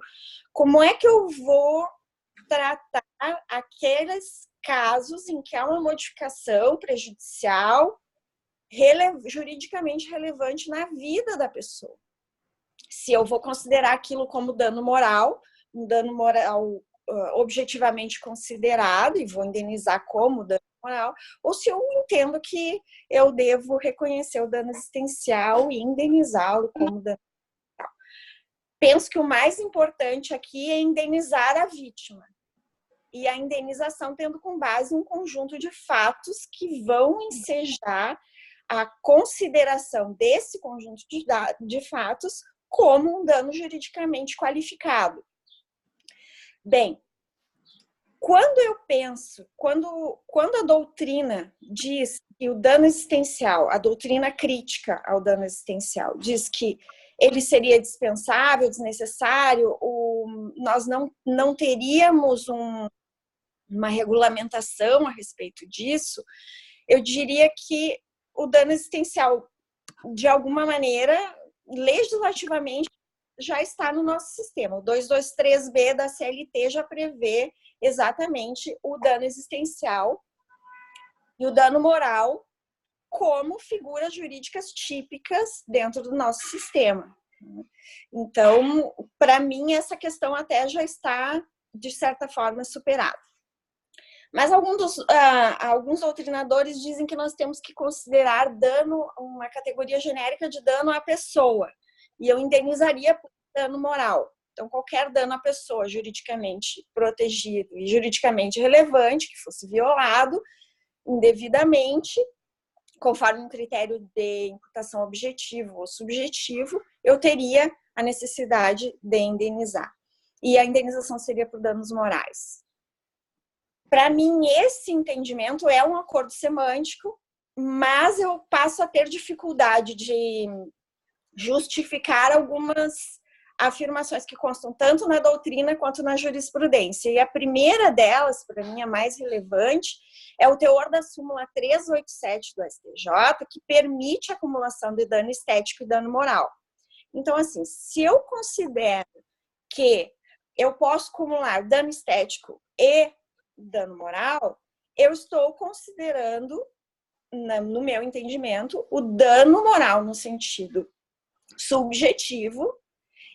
Speaker 5: como é que eu vou tratar aqueles casos em que há uma modificação prejudicial juridicamente relevante na vida da pessoa? Se eu vou considerar aquilo como dano moral, um dano moral objetivamente considerado e vou indenizar como dano moral, ou se eu entendo que eu devo reconhecer o dano existencial e indenizá-lo como dano moral. Penso que o mais importante aqui é indenizar a vítima. E a indenização tendo com base um conjunto de fatos que vão ensejar a consideração desse conjunto de fatos como um dano juridicamente qualificado. Bem, quando a doutrina diz que o dano existencial, a doutrina crítica ao dano existencial, diz que ele seria dispensável, desnecessário, nós não teríamos uma regulamentação a respeito disso, eu diria que o dano existencial, de alguma maneira, legislativamente, já está no nosso sistema. O 223B da CLT já prevê exatamente o dano existencial e o dano moral como figuras jurídicas típicas dentro do nosso sistema. Então, para mim, essa questão até já está, de certa forma, superada. Mas alguns doutrinadores dizem que nós temos que considerar dano, uma categoria genérica de dano à pessoa, e eu indenizaria por dano moral. Então, qualquer dano à pessoa juridicamente protegido e juridicamente relevante, que fosse violado indevidamente, conforme um critério de imputação objetivo ou subjetivo, eu teria a necessidade de indenizar. E a indenização seria por danos morais. Para mim, esse entendimento é um acordo semântico, mas eu passo a ter dificuldade de justificar algumas afirmações que constam tanto na doutrina quanto na jurisprudência. E a primeira delas, para mim, a mais relevante, é o teor da súmula 387 do STJ, que permite a acumulação de dano estético e dano moral. Então, assim, se eu considero que eu posso acumular dano estético e dano moral, eu estou considerando, no meu entendimento, o dano moral no sentido subjetivo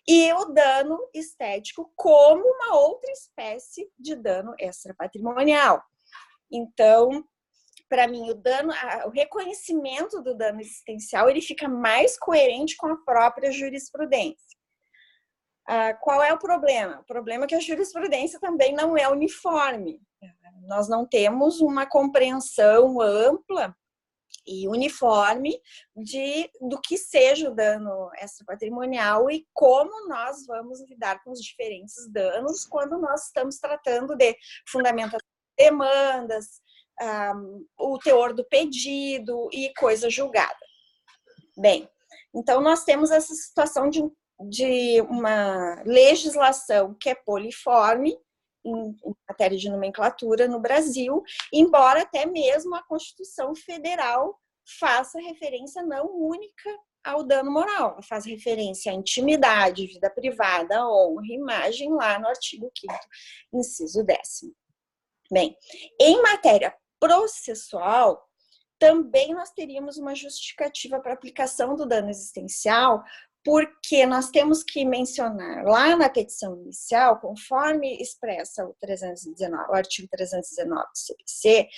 Speaker 5: e o dano estético como uma outra espécie de dano extrapatrimonial. Então, para mim, o reconhecimento do dano existencial, ele fica mais coerente com a própria jurisprudência. Qual é o problema? O problema é que a jurisprudência também não é uniforme. Nós não temos uma compreensão ampla e uniforme do que seja o dano extrapatrimonial e como nós vamos lidar com os diferentes danos quando nós estamos tratando de fundamentação de demandas, o teor do pedido e coisa julgada. Bem, então nós temos essa situação de uma legislação que é poliforme em matéria de nomenclatura no Brasil, embora até mesmo a Constituição Federal faça referência não única ao dano moral, ela faz referência à intimidade, vida privada, honra, imagem, lá no artigo 5º, inciso 10º. Bem, em matéria processual, também nós teríamos uma justificativa para a aplicação do dano existencial, porque nós temos que mencionar lá na petição inicial, conforme expressa o artigo 319 do CPC,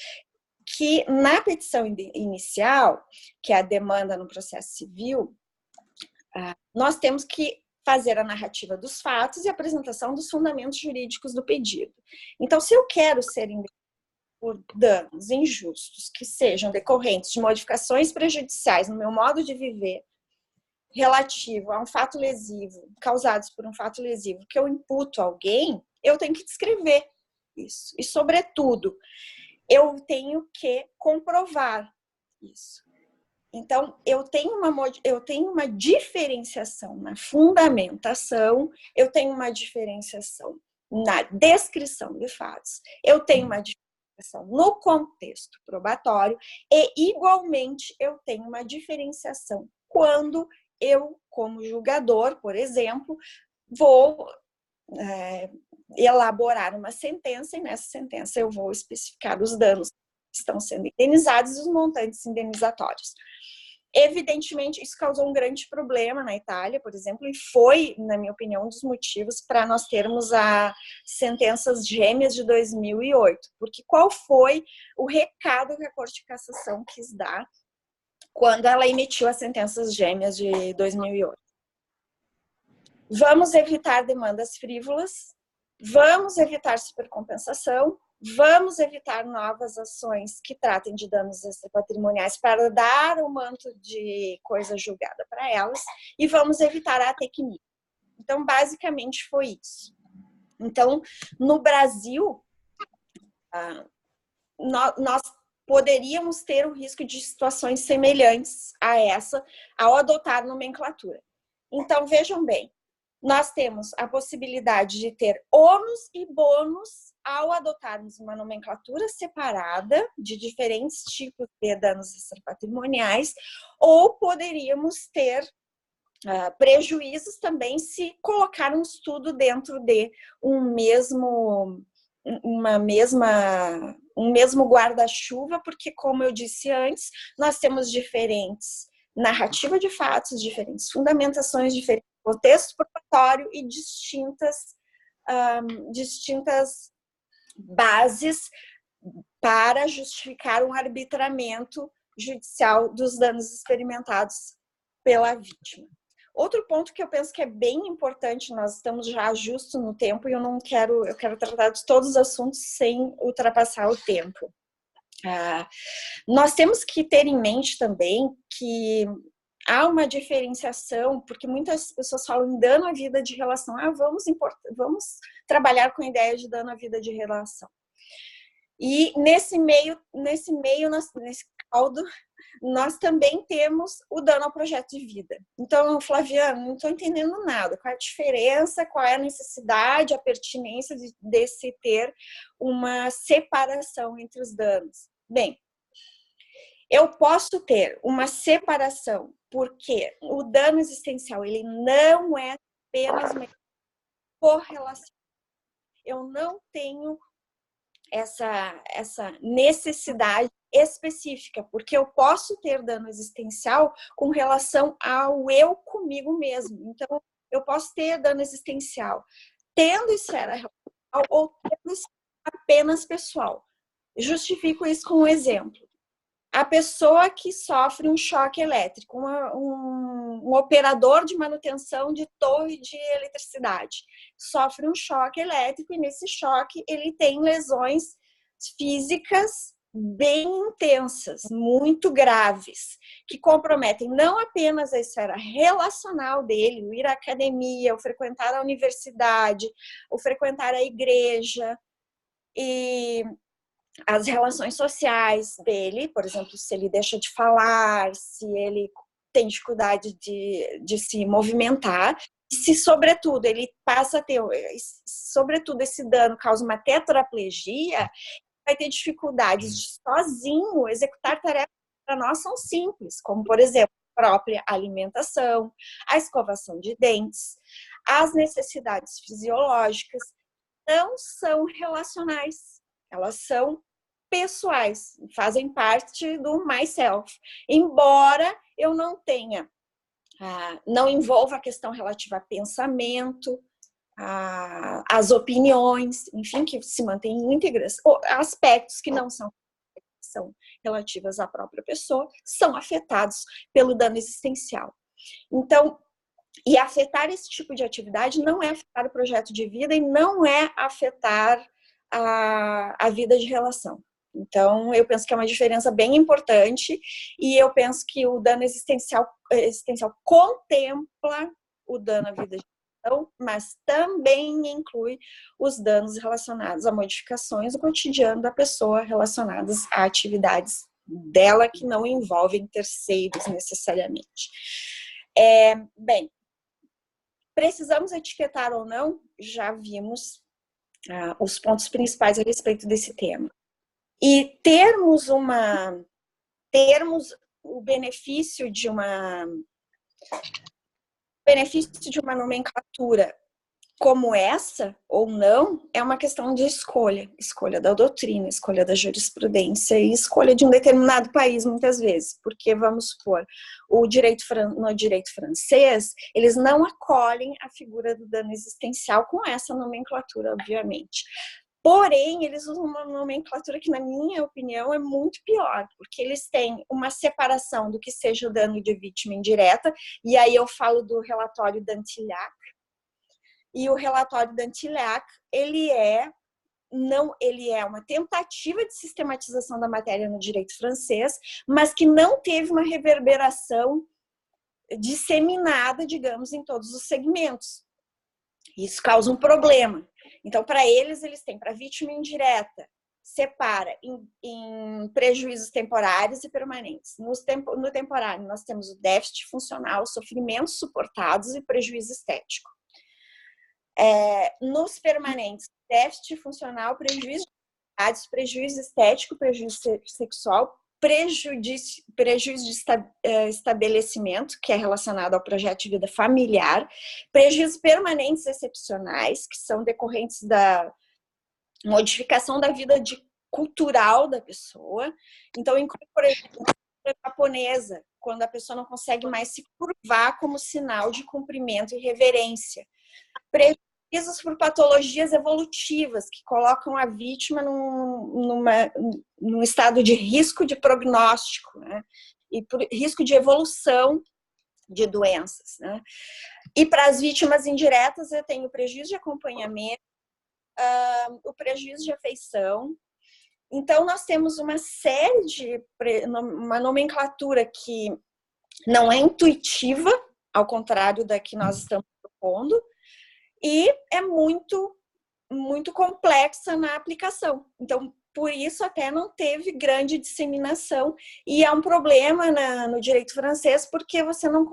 Speaker 5: que na petição inicial, que é a demanda no processo civil, nós temos que fazer a narrativa dos fatos e a apresentação dos fundamentos jurídicos do pedido. Então, se eu quero ser indenido por danos injustos que sejam decorrentes de modificações prejudiciais no meu modo de viver, relativo a um fato lesivo, causados por um fato lesivo que eu imputo a alguém, eu tenho que descrever isso. E, sobretudo, eu tenho que comprovar isso. Então, eu tenho uma diferenciação na fundamentação, eu tenho uma diferenciação na descrição de fatos, eu tenho uma diferenciação no contexto probatório e, igualmente, eu tenho uma diferenciação quando eu, como julgador, por exemplo, vou elaborar uma sentença e nessa sentença eu vou especificar os danos que estão sendo indenizados e os montantes indenizatórios. Evidentemente, isso causou um grande problema na Itália, por exemplo, e foi, na minha opinião, um dos motivos para nós termos as sentenças gêmeas de 2008. Porque qual foi o recado que a Corte de Cassação quis dar quando ela emitiu as sentenças gêmeas de 2008? Vamos evitar demandas frívolas, vamos evitar supercompensação, vamos evitar novas ações que tratem de danos extrapatrimoniais para dar o manto de coisa julgada para elas e vamos evitar a tecnia. Então, basicamente, foi isso. Então, no Brasil, nós poderíamos ter o risco de situações semelhantes a essa ao adotar nomenclatura. Então, vejam bem, nós temos a possibilidade de ter ônus e bônus ao adotarmos uma nomenclatura separada de diferentes tipos de danos extrapatrimoniais, ou poderíamos ter prejuízos também se colocarmos tudo dentro de um mesmo guarda-chuva, porque, como eu disse antes, nós temos diferentes narrativas de fatos, diferentes fundamentações, diferentes contexto probatório e distintas bases para justificar um arbitramento judicial dos danos experimentados pela vítima. Outro ponto que eu penso que é bem importante, nós estamos já justo no tempo e eu quero tratar de todos os assuntos sem ultrapassar o tempo. Nós temos que ter em mente também que há uma diferenciação, porque muitas pessoas falam em dano à vida de relação. Vamos trabalhar com a ideia de dano à vida de relação. E nesse caldo, nós também temos o dano ao projeto de vida. Então, Flaviana, não estou entendendo nada. Qual é a diferença, qual é a necessidade, a pertinência de se ter uma separação entre os danos? Bem, eu posso ter uma separação porque o dano existencial ele não é apenas uma correlação. Eu não tenho essa necessidade específica, porque eu posso ter dano existencial com relação ao eu comigo mesmo. Então, eu posso ter dano existencial tendo esfera relacional ou tendo apenas pessoal. Justifico isso com um exemplo. A pessoa que sofre um choque elétrico, um operador de manutenção de torre de eletricidade, sofre um choque elétrico e nesse choque ele tem lesões físicas bem intensas, muito graves, que comprometem não apenas a esfera relacional dele, o ir à academia, o frequentar a universidade, o frequentar a igreja e as relações sociais dele, por exemplo, se ele deixa de falar, se ele tem dificuldade de se movimentar, se, sobretudo, ele passa a ter, sobretudo, esse dano causa uma tetraplegia, vai ter dificuldades de sozinho executar tarefas que para nós são simples, como, por exemplo, a própria alimentação, a escovação de dentes, as necessidades fisiológicas não são relacionais, elas são pessoais, fazem parte do myself. Embora eu não tenha, não envolva a questão relativa a pensamento, as opiniões, enfim, que se mantêm íntegras, aspectos que não são relativas à própria pessoa, são afetados pelo dano existencial. Então, e afetar esse tipo de atividade não é afetar o projeto de vida e não é afetar a vida de relação. Então, eu penso que é uma diferença bem importante e eu penso que o dano existencial contempla o dano à vida de relação, mas também inclui os danos relacionados a modificações do cotidiano da pessoa relacionadas a atividades dela que não envolvem terceiros necessariamente. Bem, precisamos etiquetar ou não? Já vimos os pontos principais a respeito desse tema. E termos o benefício de uma nomenclatura como essa ou não é uma questão de escolha da doutrina, escolha da jurisprudência e escolha de um determinado país muitas vezes, porque vamos supor, no direito francês eles não acolhem a figura do dano existencial com essa nomenclatura, obviamente. Porém, eles usam uma nomenclatura que, na minha opinião, é muito pior, porque eles têm uma separação do que seja o dano de vítima indireta, e aí eu falo do relatório d'Antillac, e o relatório d'Antillac, ele é uma tentativa de sistematização da matéria no direito francês, mas que não teve uma reverberação disseminada, digamos, em todos os segmentos. Isso causa um problema. Então, para eles têm, para vítima indireta, separa em prejuízos temporários e permanentes. No temporário, nós temos o déficit funcional, sofrimentos suportados e prejuízo estético. Nos permanentes, déficit funcional, prejuízo estético, prejuízo sexual, prejuízo de estabelecimento, que é relacionado ao projeto de vida familiar, prejuízos permanentes excepcionais, que são decorrentes da modificação da vida cultural da pessoa. Então, inclui, por exemplo, a japonesa, quando a pessoa não consegue mais se curvar como sinal de cumprimento e reverência. Prejuízos por patologias evolutivas, que colocam a vítima num estado de risco de prognóstico, né? E por risco de evolução de doenças, né? E para as vítimas indiretas, eu tenho o prejuízo de acompanhamento, o prejuízo de afeição. Então, nós temos uma série uma nomenclatura que não é intuitiva, ao contrário da que nós estamos propondo, e é muito, muito complexa na aplicação. Então, por isso até não teve grande disseminação, e é um problema no direito francês, porque você não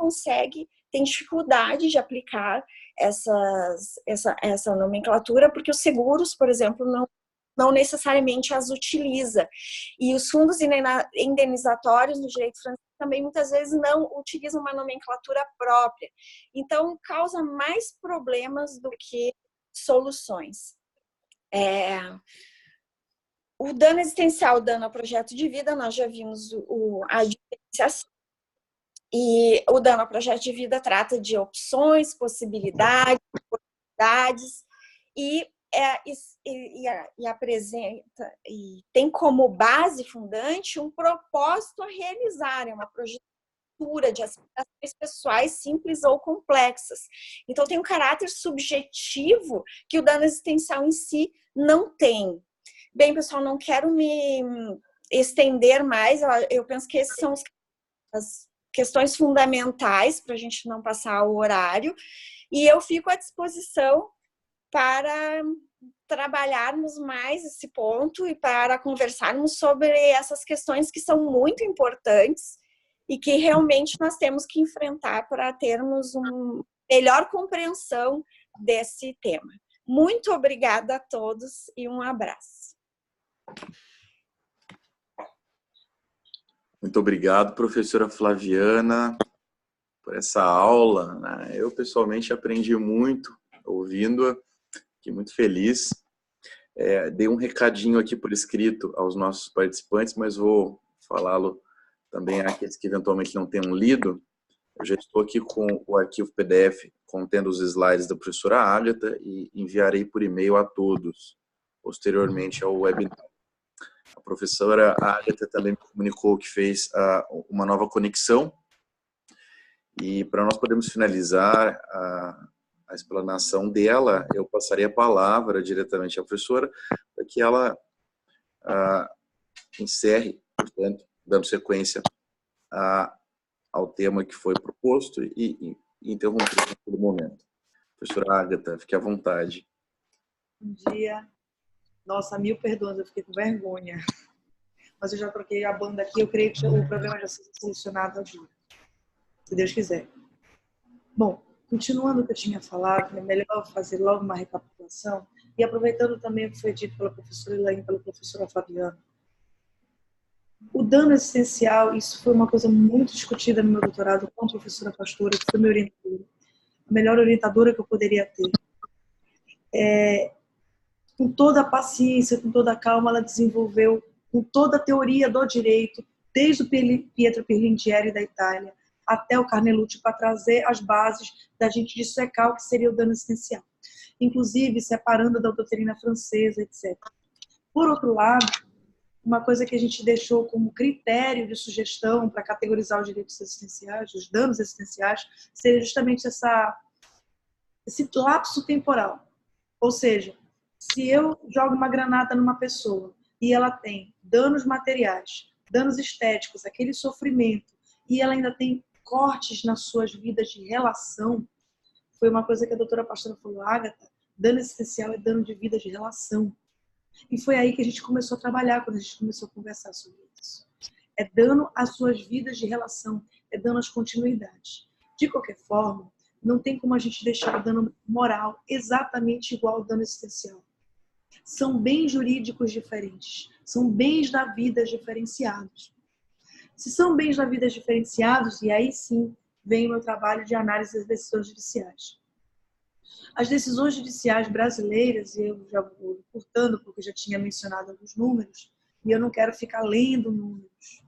Speaker 5: tem dificuldade de aplicar essa nomenclatura, porque os seguros, por exemplo, não necessariamente as utiliza. E os fundos indenizatórios no direito francês também muitas vezes não utilizam uma nomenclatura própria. Então, causa mais problemas do que soluções. O dano existencial, o dano ao projeto de vida, nós já vimos a diferenciação. E o dano ao projeto de vida trata de opções, possibilidades, e e apresenta e tem como base fundante um propósito a realizar, é uma projeção de aspirações pessoais simples ou complexas. Então, tem um caráter subjetivo que o dano existencial em si não tem. Bem, pessoal, não quero me estender mais. Eu penso que esses são as questões fundamentais para a gente não passar o horário. E eu fico à disposição para trabalharmos mais esse ponto e para conversarmos sobre essas questões que são muito importantes e que realmente nós temos que enfrentar para termos uma melhor compreensão desse tema. Muito obrigada a todos e um abraço.
Speaker 1: Muito obrigado, professora Flaviana, por essa aula, né? Eu, pessoalmente, aprendi muito ouvindo-a, fiquei muito feliz. Dei um recadinho aqui por escrito aos nossos participantes, mas vou falá-lo também àqueles que eventualmente não tenham lido. Eu já estou aqui com o arquivo PDF contendo os slides da professora Ágata e enviarei por e-mail a todos, posteriormente ao webinar. A professora Ágata também me comunicou que fez uma nova conexão e para nós podermos finalizar a explanação dela, eu passarei a palavra diretamente à professora para que ela encerre, portanto, dando sequência ao tema que foi proposto e interromper em todo momento. Professora Ágata, fique à vontade.
Speaker 4: Bom dia. Nossa, mil perdões, eu fiquei com vergonha. Mas eu já troquei a banda aqui, eu creio que o problema já seja solucionado agora, se Deus quiser. Bom, continuando o que eu tinha falado, é melhor fazer logo uma recapitulação e aproveitando também o que foi dito pela professora Elaine e pela professora Fabiana. O dano existencial, isso foi uma coisa muito discutida no meu doutorado com a professora Pastora, que foi minha orientadora, a melhor orientadora que eu poderia ter. Com toda a paciência, com toda a calma, ela desenvolveu com toda a teoria do direito, desde o Pietro Pirlingieri da Itália até o Carnelucci, para trazer as bases da gente dissecar o que seria o dano existencial, inclusive separando da doutrina francesa, etc. Por outro lado, uma coisa que a gente deixou como critério de sugestão para categorizar os direitos existenciais, os danos existenciais, seria justamente esse lapso temporal. Ou seja, se eu jogo uma granada numa pessoa e ela tem danos materiais, danos estéticos, aquele sofrimento, e ela ainda tem cortes nas suas vidas de relação, foi uma coisa que a doutora Pastora falou, Ágata, dano existencial é dano de vida de relação. E foi aí que a gente começou a trabalhar, quando a gente começou a conversar sobre isso. É dano às suas vidas de relação, é dano às continuidades. De qualquer forma, não tem como a gente deixar o dano moral exatamente igual ao dano existencial. São bens jurídicos diferentes, são bens da vida diferenciados. Se são bens da vida diferenciados, e aí sim vem o meu trabalho de análise das decisões judiciais. As decisões judiciais brasileiras, e eu já vou cortando porque eu já tinha mencionado alguns números, e eu não quero ficar lendo números.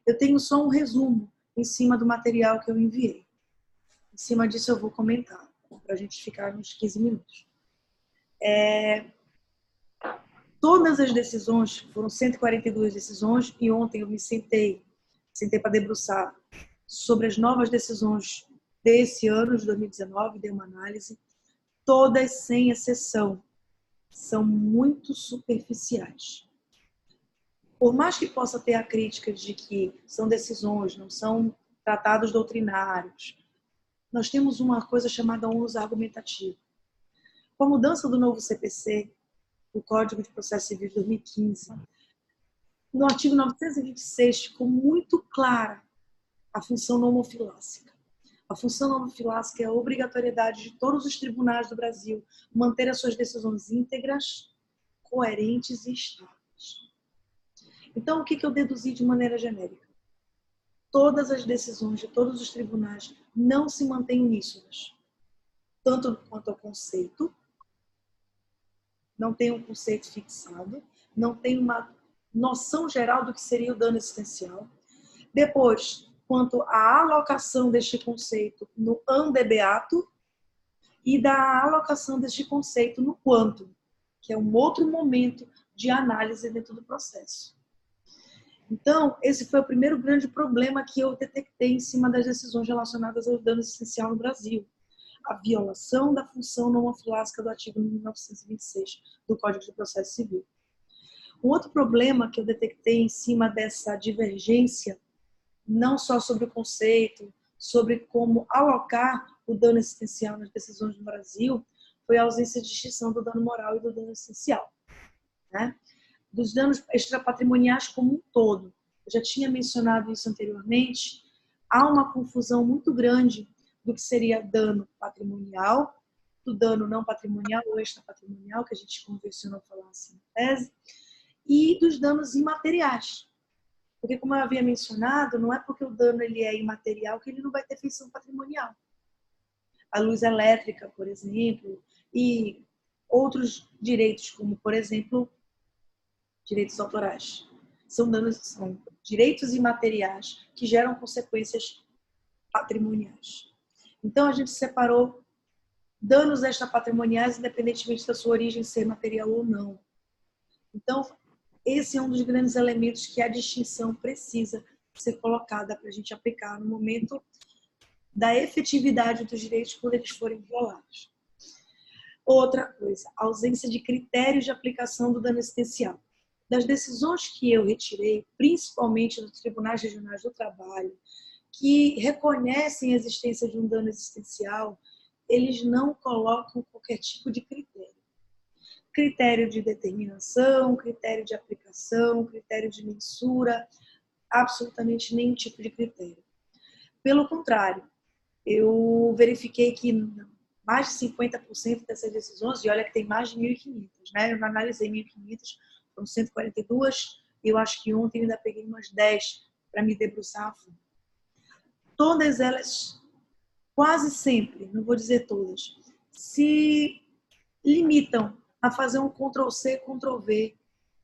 Speaker 4: Eu tenho só um resumo em cima do material que eu enviei. Em cima disso eu vou comentar, para a gente ficar uns 15 minutos. Todas as decisões, foram 142 decisões, e ontem eu me sentei para debruçar sobre as novas decisões desse ano, de 2019, dei uma análise. Todas, sem exceção, são muito superficiais. Por mais que possa ter a crítica de que são decisões, não são tratados doutrinários, nós temos uma coisa chamada ônus argumentativo. Com a mudança do novo CPC, o Código de Processo Civil de 2015, no artigo 926 ficou muito clara a função nomofilásica. A função nomofilásica é a obrigatoriedade de todos os tribunais do Brasil manter as suas decisões íntegras, coerentes e estáveis. Então, o que eu deduzi de maneira genérica? Todas as decisões de todos os tribunais não se mantêm uníssonas, tanto quanto ao conceito, não tem um conceito fixado, não tem uma noção geral do que seria o dano existencial. Depois, quanto à alocação deste conceito no andebeato e da alocação deste conceito no quanto. que é um outro momento de análise dentro do processo. Então, esse foi o primeiro grande problema que eu detectei em cima das decisões relacionadas ao dano existencial no Brasil. A violação da função não mofilásica do artigo 1926 do Código de Processo Civil. Um outro problema que eu detectei em cima dessa divergência, não só sobre o conceito, sobre como alocar o dano existencial nas decisões no Brasil, foi a ausência de distinção do dano moral e do dano existencial, né? Dos danos extrapatrimoniais como um todo. Eu já tinha mencionado isso anteriormente. Há uma confusão muito grande do que seria dano patrimonial, do dano não patrimonial ou extrapatrimonial, que a gente convencionou falar assim na tese, e dos danos imateriais. Porque, como eu havia mencionado, não é porque o dano ele é imaterial que ele não vai ter feição patrimonial. A luz elétrica, por exemplo, e outros direitos, como, por exemplo, direitos autorais. São direitos imateriais que geram consequências patrimoniais. Então, a gente separou danos extrapatrimoniais, independentemente da sua origem ser material ou não. Então, esse é um dos grandes elementos que a distinção precisa ser colocada para a gente aplicar no momento da efetividade dos direitos quando eles forem violados. Outra coisa, a ausência de critérios de aplicação do dano existencial. Das decisões que eu retirei, principalmente dos tribunais regionais do trabalho, que reconhecem a existência de um dano existencial, eles não colocam qualquer tipo de critério. Critério de determinação, critério de aplicação, critério de mensura, absolutamente nenhum tipo de critério. Pelo contrário, eu verifiquei que mais de 50% dessas decisões, e olha que tem mais de 1.500, né? Eu não analisei 1.500, foram 142, e eu acho que ontem ainda peguei umas 10 para me debruçar a fundo. Todas elas, quase sempre, não vou dizer todas, se limitam a fazer um Ctrl+C, Ctrl+V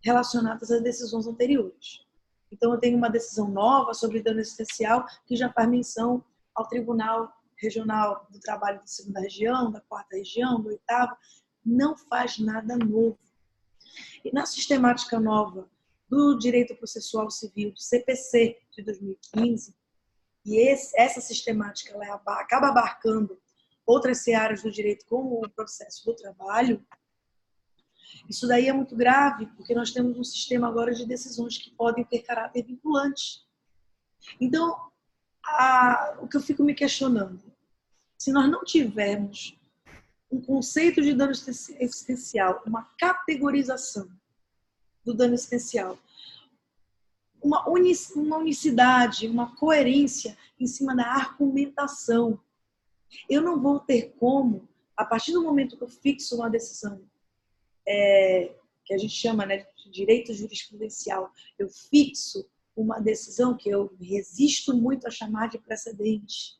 Speaker 4: relacionadas às decisões anteriores. Então, eu tenho uma decisão nova sobre dano existencial que já faz menção ao Tribunal Regional do Trabalho da 2ª Região, da 4ª Região, da 8ª, não faz nada novo. E na sistemática nova do Direito Processual Civil, do CPC de 2015, e essa sistemática ela acaba abarcando outras searas do direito, como o processo do trabalho, isso daí é muito grave, porque nós temos um sistema agora de decisões que podem ter caráter vinculante. Então, o que eu fico me questionando, se nós não tivermos um conceito de dano existencial, uma categorização do dano existencial, uma unicidade, uma coerência em cima da argumentação, eu não vou ter como, a partir do momento que eu fixo uma decisão, que a gente chama, né, de direito jurisprudencial, eu fixo uma decisão que eu resisto muito a chamar de precedente,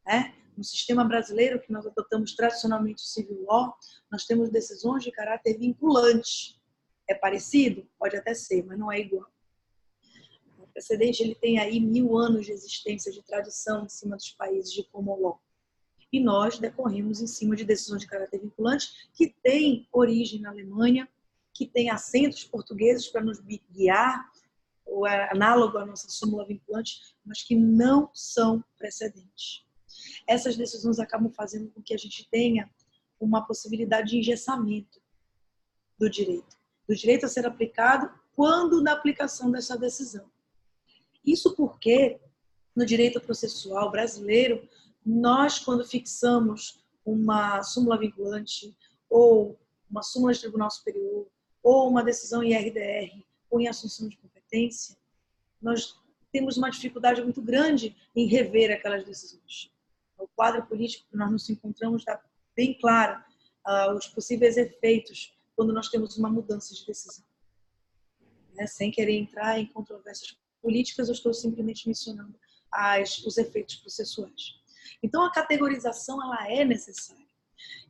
Speaker 4: né? No sistema brasileiro, que nós adotamos tradicionalmente o civil law, nós temos decisões de caráter vinculante. É parecido? Pode até ser, mas não é igual. O precedente ele tem aí 1000 anos de existência, de tradição em cima dos países de common law. E nós decorremos em cima de decisões de caráter vinculante que têm origem na Alemanha, que têm acentos portugueses para nos guiar, ou é análogo à nossa súmula vinculante, mas que não são precedentes. Essas decisões acabam fazendo com que a gente tenha uma possibilidade de engessamento do direito a ser aplicado quando na aplicação dessa decisão. Isso porque, no direito processual brasileiro, nós, quando fixamos uma súmula vinculante, ou uma súmula de tribunal superior, ou uma decisão em RDR, ou em assunção de competência, nós temos uma dificuldade muito grande em rever aquelas decisões. O quadro político que nós nos encontramos está bem claro os possíveis efeitos quando nós temos uma mudança de decisão. Sem querer entrar em controvérsias políticas, eu estou simplesmente mencionando os efeitos processuais. Então, a categorização ela é necessária.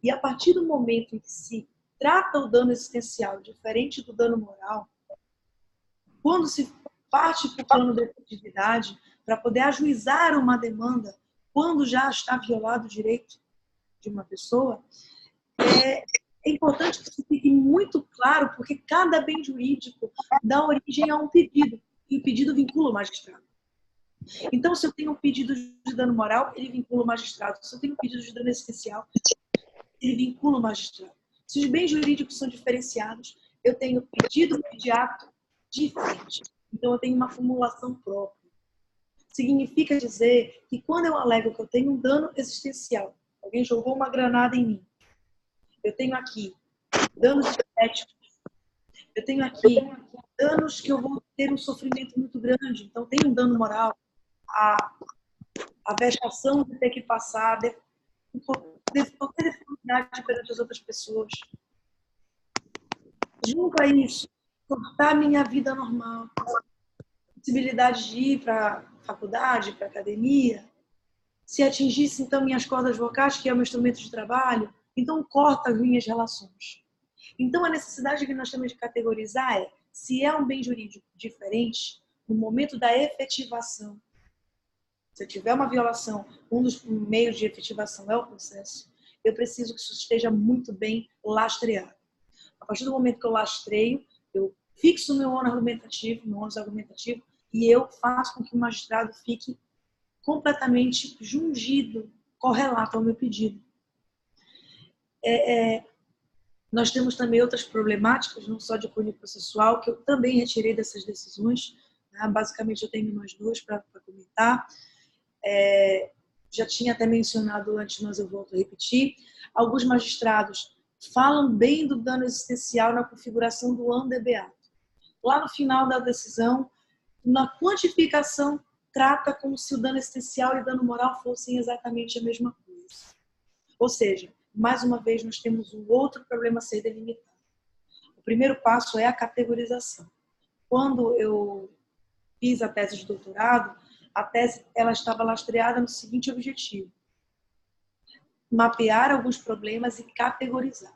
Speaker 4: E a partir do momento em que se trata o dano existencial diferente do dano moral, quando se parte para o plano da efetividade para poder ajuizar uma demanda quando já está violado o direito de uma pessoa, É importante que isso fique muito claro, porque cada bem jurídico dá origem a um pedido, e o pedido vincula o magistrado. Então, se eu tenho um pedido de dano moral, ele vincula o magistrado. Se eu tenho um pedido de dano existencial, ele vincula o magistrado. Se os bens jurídicos são diferenciados, eu tenho pedido imediato diferente. Então, eu tenho uma formulação própria. Significa dizer que quando eu alego que eu tenho um dano existencial, alguém jogou uma granada em mim, eu tenho aqui danos estéticos, eu tenho aqui danos que eu vou ter um sofrimento muito grande, então tem um dano moral, a vexação de ter que passar, de qualquer deformidade perante as outras pessoas. Junto a isso, cortar minha vida normal, possibilidade de ir para a faculdade, para a academia, se atingisse então minhas cordas vocais, que é o meu instrumento de trabalho, então corta as minhas relações. Então a necessidade que nós temos de categorizar é, se é um bem jurídico diferente, no momento da efetivação, se eu tiver uma violação, um dos meios de efetivação é o processo, eu preciso que isso esteja muito bem lastreado. A partir do momento que eu lastreio, eu fixo meu ônus argumentativo, e eu faço com que o magistrado fique completamente jungido, correlato ao meu pedido. Nós temos também outras problemáticas, não só de cunho processual, que eu também retirei dessas decisões. Né? Basicamente, eu tenho mais duas para comentar. Já tinha até mencionado antes, mas eu volto a repetir. Alguns magistrados falam bem do dano existencial na configuração do andebeato. Lá no final da decisão, na quantificação, trata como se o dano existencial e o dano moral fossem exatamente a mesma coisa. Ou seja, mais uma vez, nós temos um outro problema a ser delimitado. O primeiro passo é a categorização. Quando eu fiz a tese de doutorado, a tese ela estava lastreada no seguinte objetivo: mapear alguns problemas e categorizar.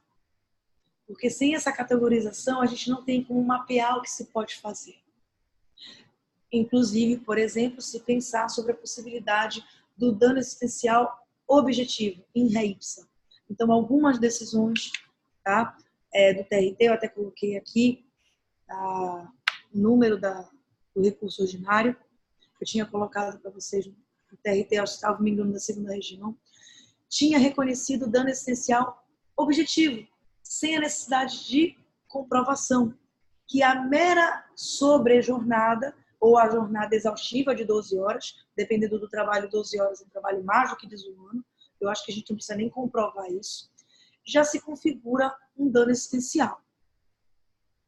Speaker 4: Porque sem essa categorização, a gente não tem como mapear o que se pode fazer. Inclusive, por exemplo, se pensar sobre a possibilidade do dano existencial objetivo, in re ipsa. Então, algumas decisões, tá, do TRT, eu até coloquei aqui o número do recurso ordinário, que eu tinha colocado para vocês, o TRT, estava me engano, da segunda região, tinha reconhecido o dano existencial objetivo, sem a necessidade de comprovação, que a mera sobrejornada, ou a jornada exaustiva de 12 horas, dependendo do trabalho, 12 horas é um trabalho mais do que desumano, eu acho que a gente não precisa nem comprovar isso, já se configura um dano existencial.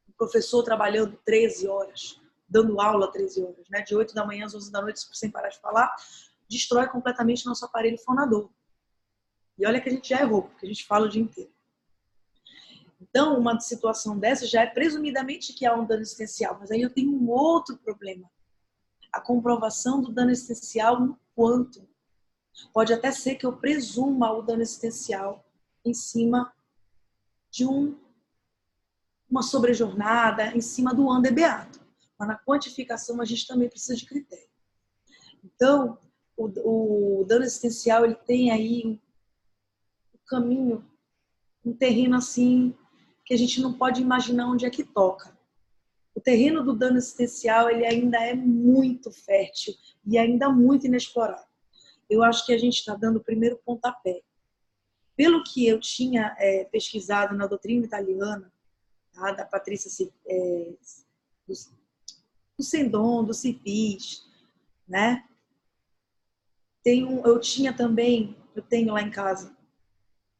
Speaker 4: O professor trabalhando 13 horas, dando aula 13 horas, né? De 8 da manhã às 11 da noite, sem parar de falar, destrói completamente nosso aparelho fonador. E olha que a gente já errou, porque a gente fala o dia inteiro. Então, uma situação dessa já é presumidamente que há um dano existencial, mas aí eu tenho um outro problema. A comprovação do dano existencial no quanto. Pode até ser que eu presuma o dano existencial em cima de uma sobrejornada, em cima do andebeato. Mas na quantificação a gente também precisa de critério. Então, o dano existencial ele tem aí um caminho, um terreno assim que a gente não pode imaginar onde é que toca. O terreno do dano existencial ele ainda é muito fértil e ainda muito inexplorado. Eu acho que a gente está dando o primeiro pontapé. Pelo que eu tinha pesquisado na doutrina italiana, tá, da Patrícia do Sendon, do Cipis, né? Eu tenho lá em casa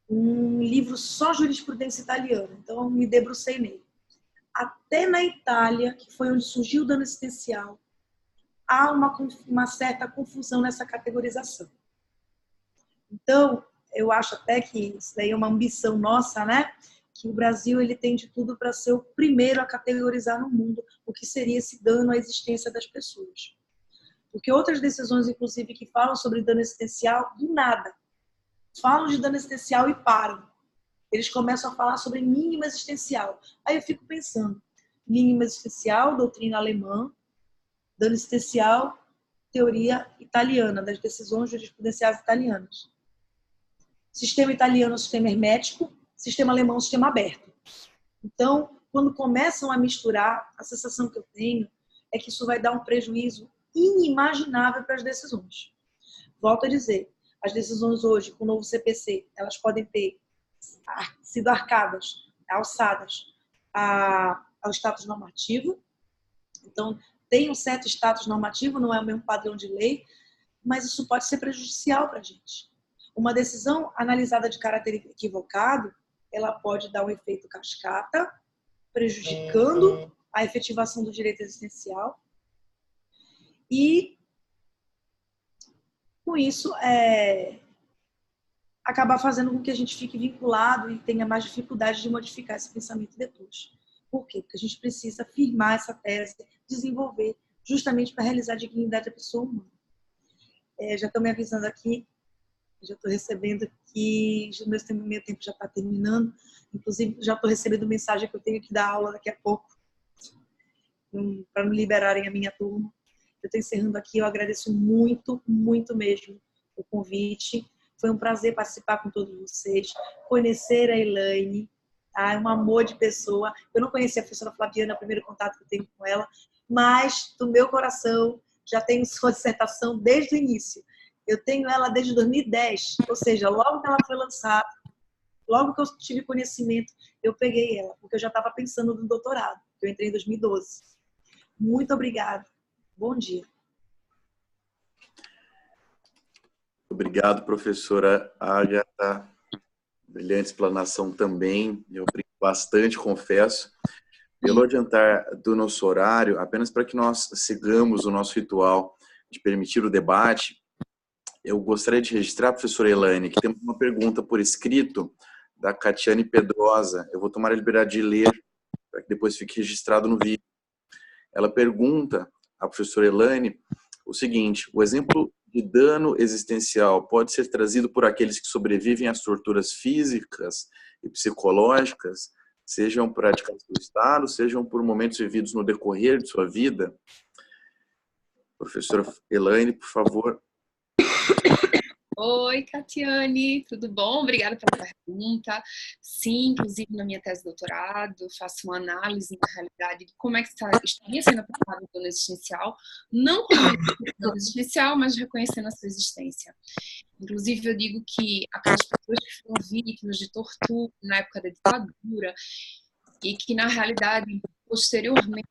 Speaker 4: um livro só jurisprudência italiana, então eu me debrucei nele. Até na Itália, que foi onde surgiu o dano existencial, há uma certa confusão nessa categorização. Então, eu acho até que isso daí é uma ambição nossa, né? Que o Brasil ele tem de tudo para ser o primeiro a categorizar no mundo o que seria esse dano à existência das pessoas. Porque outras decisões, inclusive, que falam sobre dano existencial, do nada, falam de dano existencial e param. Eles começam a falar sobre mínima existencial. Aí eu fico pensando, mínima existencial, doutrina alemã, dano existencial, teoria italiana, das decisões jurisprudenciais italianas. Sistema italiano é um sistema hermético, sistema alemão é um sistema aberto. Então, quando começam a misturar, a sensação que eu tenho é que isso vai dar um prejuízo inimaginável para as decisões. Volto a dizer, as decisões hoje, com o novo CPC, elas podem ter sido arcadas, alçadas ao status normativo. Então, tem um certo status normativo, não é o mesmo padrão de lei, mas isso pode ser prejudicial para a gente. Uma decisão analisada de caráter equivocado, ela pode dar um efeito cascata, prejudicando a efetivação do direito existencial. E, com isso, acabar fazendo com que a gente fique vinculado e tenha mais dificuldade de modificar esse pensamento depois. Por quê? Porque a gente precisa firmar essa tese, desenvolver, justamente para realizar a dignidade da pessoa humana. Já estão me avisando aqui, já estou recebendo que meu tempo já está terminando, inclusive já estou recebendo mensagem que eu tenho que dar aula daqui a pouco, para me liberarem a minha turma. Eu estou encerrando aqui, eu agradeço muito, muito mesmo o convite. Foi um prazer participar com todos vocês, conhecer a Elaine, tá? É um amor de pessoa. Eu não conhecia a professora Flaviana, é o primeiro contato que eu tenho com ela, mas do meu coração já tenho sua dissertação desde o início. Eu tenho ela desde 2010, ou seja, logo que ela foi lançada, logo que eu tive conhecimento, eu peguei ela, porque eu já estava pensando no doutorado, que eu entrei em 2012. Muito obrigada. Bom dia.
Speaker 1: Obrigado, professora Agatha. Brilhante explanação também. Eu aprendi bastante, confesso. Pelo adiantar do nosso horário, apenas para que nós sigamos o nosso ritual de permitir o debate, eu gostaria de registrar, professora Elaine, que temos uma pergunta por escrito da Catiane Pedrosa. Eu vou tomar a liberdade de ler, para que depois fique registrado no vídeo. Ela pergunta à professora Elaine o seguinte: o exemplo de dano existencial pode ser trazido por aqueles que sobrevivem às torturas físicas e psicológicas, sejam praticadas pelo Estado, sejam por momentos vividos no decorrer de sua vida? Professora Elaine, por favor.
Speaker 3: Oi, Catiane, tudo bom? Obrigada pela pergunta. Sim, inclusive na minha tese de doutorado, faço uma análise, na realidade, de como é que estaria sendo aplicado o dano existencial, não como dano existencial, mas reconhecendo a sua existência. Inclusive, eu digo que aquelas pessoas que foram vítimas de tortura na época da ditadura e que, na realidade, posteriormente,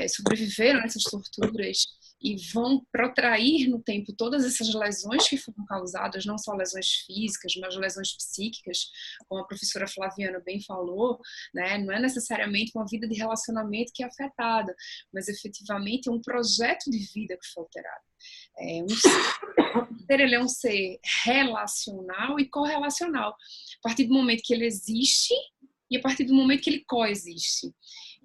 Speaker 3: sobreviveram a essas torturas e vão protrair no tempo todas essas lesões que foram causadas, não só lesões físicas, mas lesões psíquicas, como a professora Flaviana bem falou, né? Não é necessariamente uma vida de relacionamento que é afetada, mas efetivamente é um projeto de vida que foi alterado. Ele é um ser relacional e correlacional. A partir do momento que ele existe e a partir do momento que ele coexiste.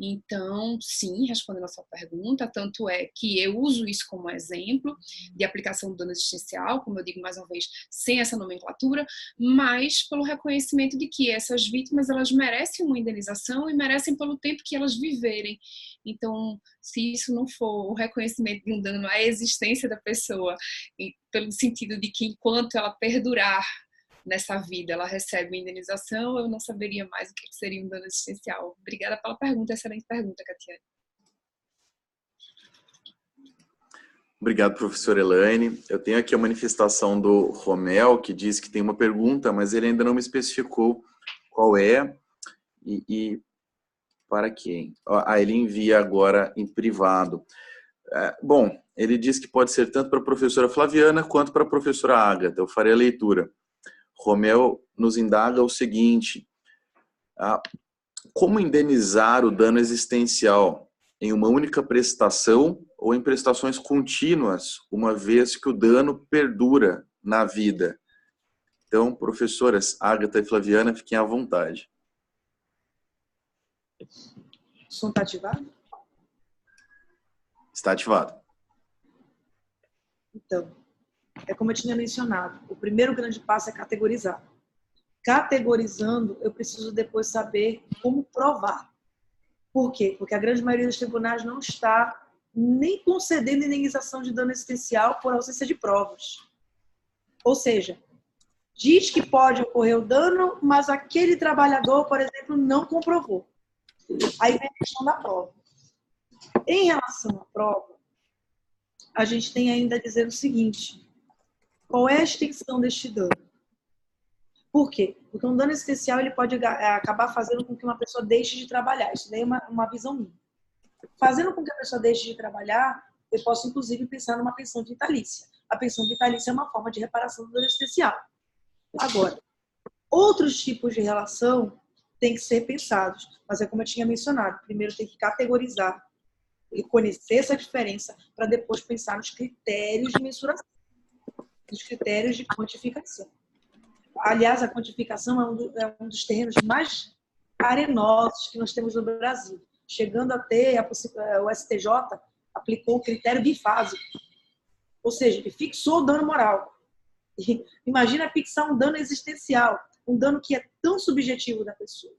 Speaker 3: Então, sim, respondendo a sua pergunta, tanto é que eu uso isso como exemplo de aplicação do dano existencial, como eu digo mais uma vez, sem essa nomenclatura, mas pelo reconhecimento de que essas vítimas, elas merecem uma indenização e merecem pelo tempo que elas viverem. Então, se isso não for o reconhecimento de um dano à existência da pessoa, pelo sentido de que enquanto ela perdurar nessa vida, ela recebe indenização, eu não saberia mais o que seria um dano existencial. Obrigada pela pergunta, excelente pergunta, Catiane.
Speaker 1: Obrigado, professora Elaine. Eu tenho aqui a manifestação do Romel, que diz que tem uma pergunta, mas ele ainda não me especificou qual é e para quem. Ele envia agora em privado. Bom, ele diz que pode ser tanto para a professora Flaviana quanto para a professora Agatha. Eu farei a leitura. Romel nos indaga o seguinte: como indenizar o dano existencial em uma única prestação ou em prestações contínuas, uma vez que o dano perdura na vida? Então, professoras Agatha e Flaviana, fiquem à vontade.
Speaker 4: O som está ativado?
Speaker 1: Está ativado.
Speaker 4: Então, é como eu tinha mencionado, o primeiro grande passo é categorizar. Categorizando, eu preciso depois saber como provar. Por quê? Porque a grande maioria dos tribunais não está nem concedendo indenização de dano existencial por ausência de provas. Ou seja, diz que pode ocorrer o dano, mas aquele trabalhador, por exemplo, não comprovou. Aí vem a questão da prova. Em relação à prova, a gente tem ainda a dizer o seguinte: qual é a extensão deste dano? Por quê? Porque um dano existencial ele pode acabar fazendo com que uma pessoa deixe de trabalhar. Isso daí é uma visão minha. Fazendo com que a pessoa deixe de trabalhar, eu posso, inclusive, pensar numa pensão vitalícia. A pensão vitalícia é uma forma de reparação do dano existencial. Agora, outros tipos de relação têm que ser pensados. Mas é como eu tinha mencionado. Primeiro tem que categorizar, reconhecer essa diferença, para depois pensar nos critérios de mensuração, nos critérios de quantificação. Aliás, a quantificação é um dos terrenos mais arenosos que nós temos no Brasil. Chegando a ter, o STJ aplicou o critério bifásico. Ou seja, ele fixou o dano moral. E imagina fixar um dano existencial, um dano que é tão subjetivo da pessoa.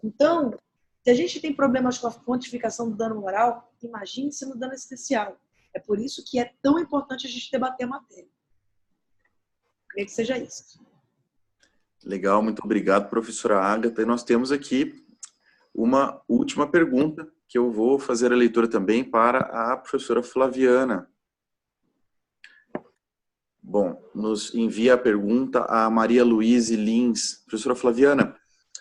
Speaker 4: Então, se a gente tem problemas com a quantificação do dano moral, imagine-se no dano existencial. É por isso que é tão importante a gente debater a matéria. Creio que seja isso.
Speaker 1: Legal, muito obrigado, professora Ágata. E nós temos aqui uma última pergunta, que eu vou fazer a leitura também para a professora Flaviana. Bom, nos envia a pergunta a Maria Luíse Lins. Professora Flaviana,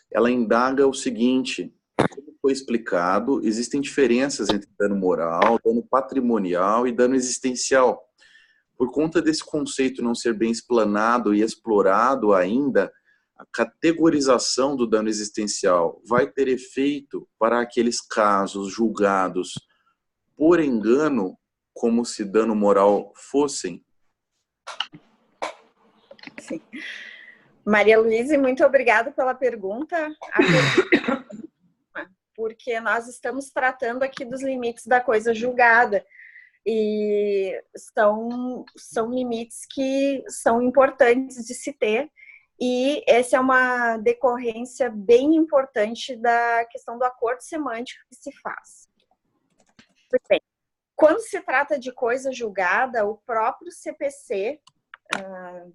Speaker 1: ela indaga o seguinte: como foi explicado, existem diferenças entre dano moral, dano patrimonial e dano existencial. Por conta desse conceito não ser bem explanado e explorado ainda, a categorização do dano existencial vai ter efeito para aqueles casos julgados por engano, como se dano moral fossem?
Speaker 5: Sim. Maria Luísa, muito obrigada pela pergunta. Porque nós estamos tratando aqui dos limites da coisa julgada. E são limites que são importantes de se ter. E essa é uma decorrência bem importante da questão do acordo semântico que se faz. Bem, quando se trata de coisa julgada, o próprio CPC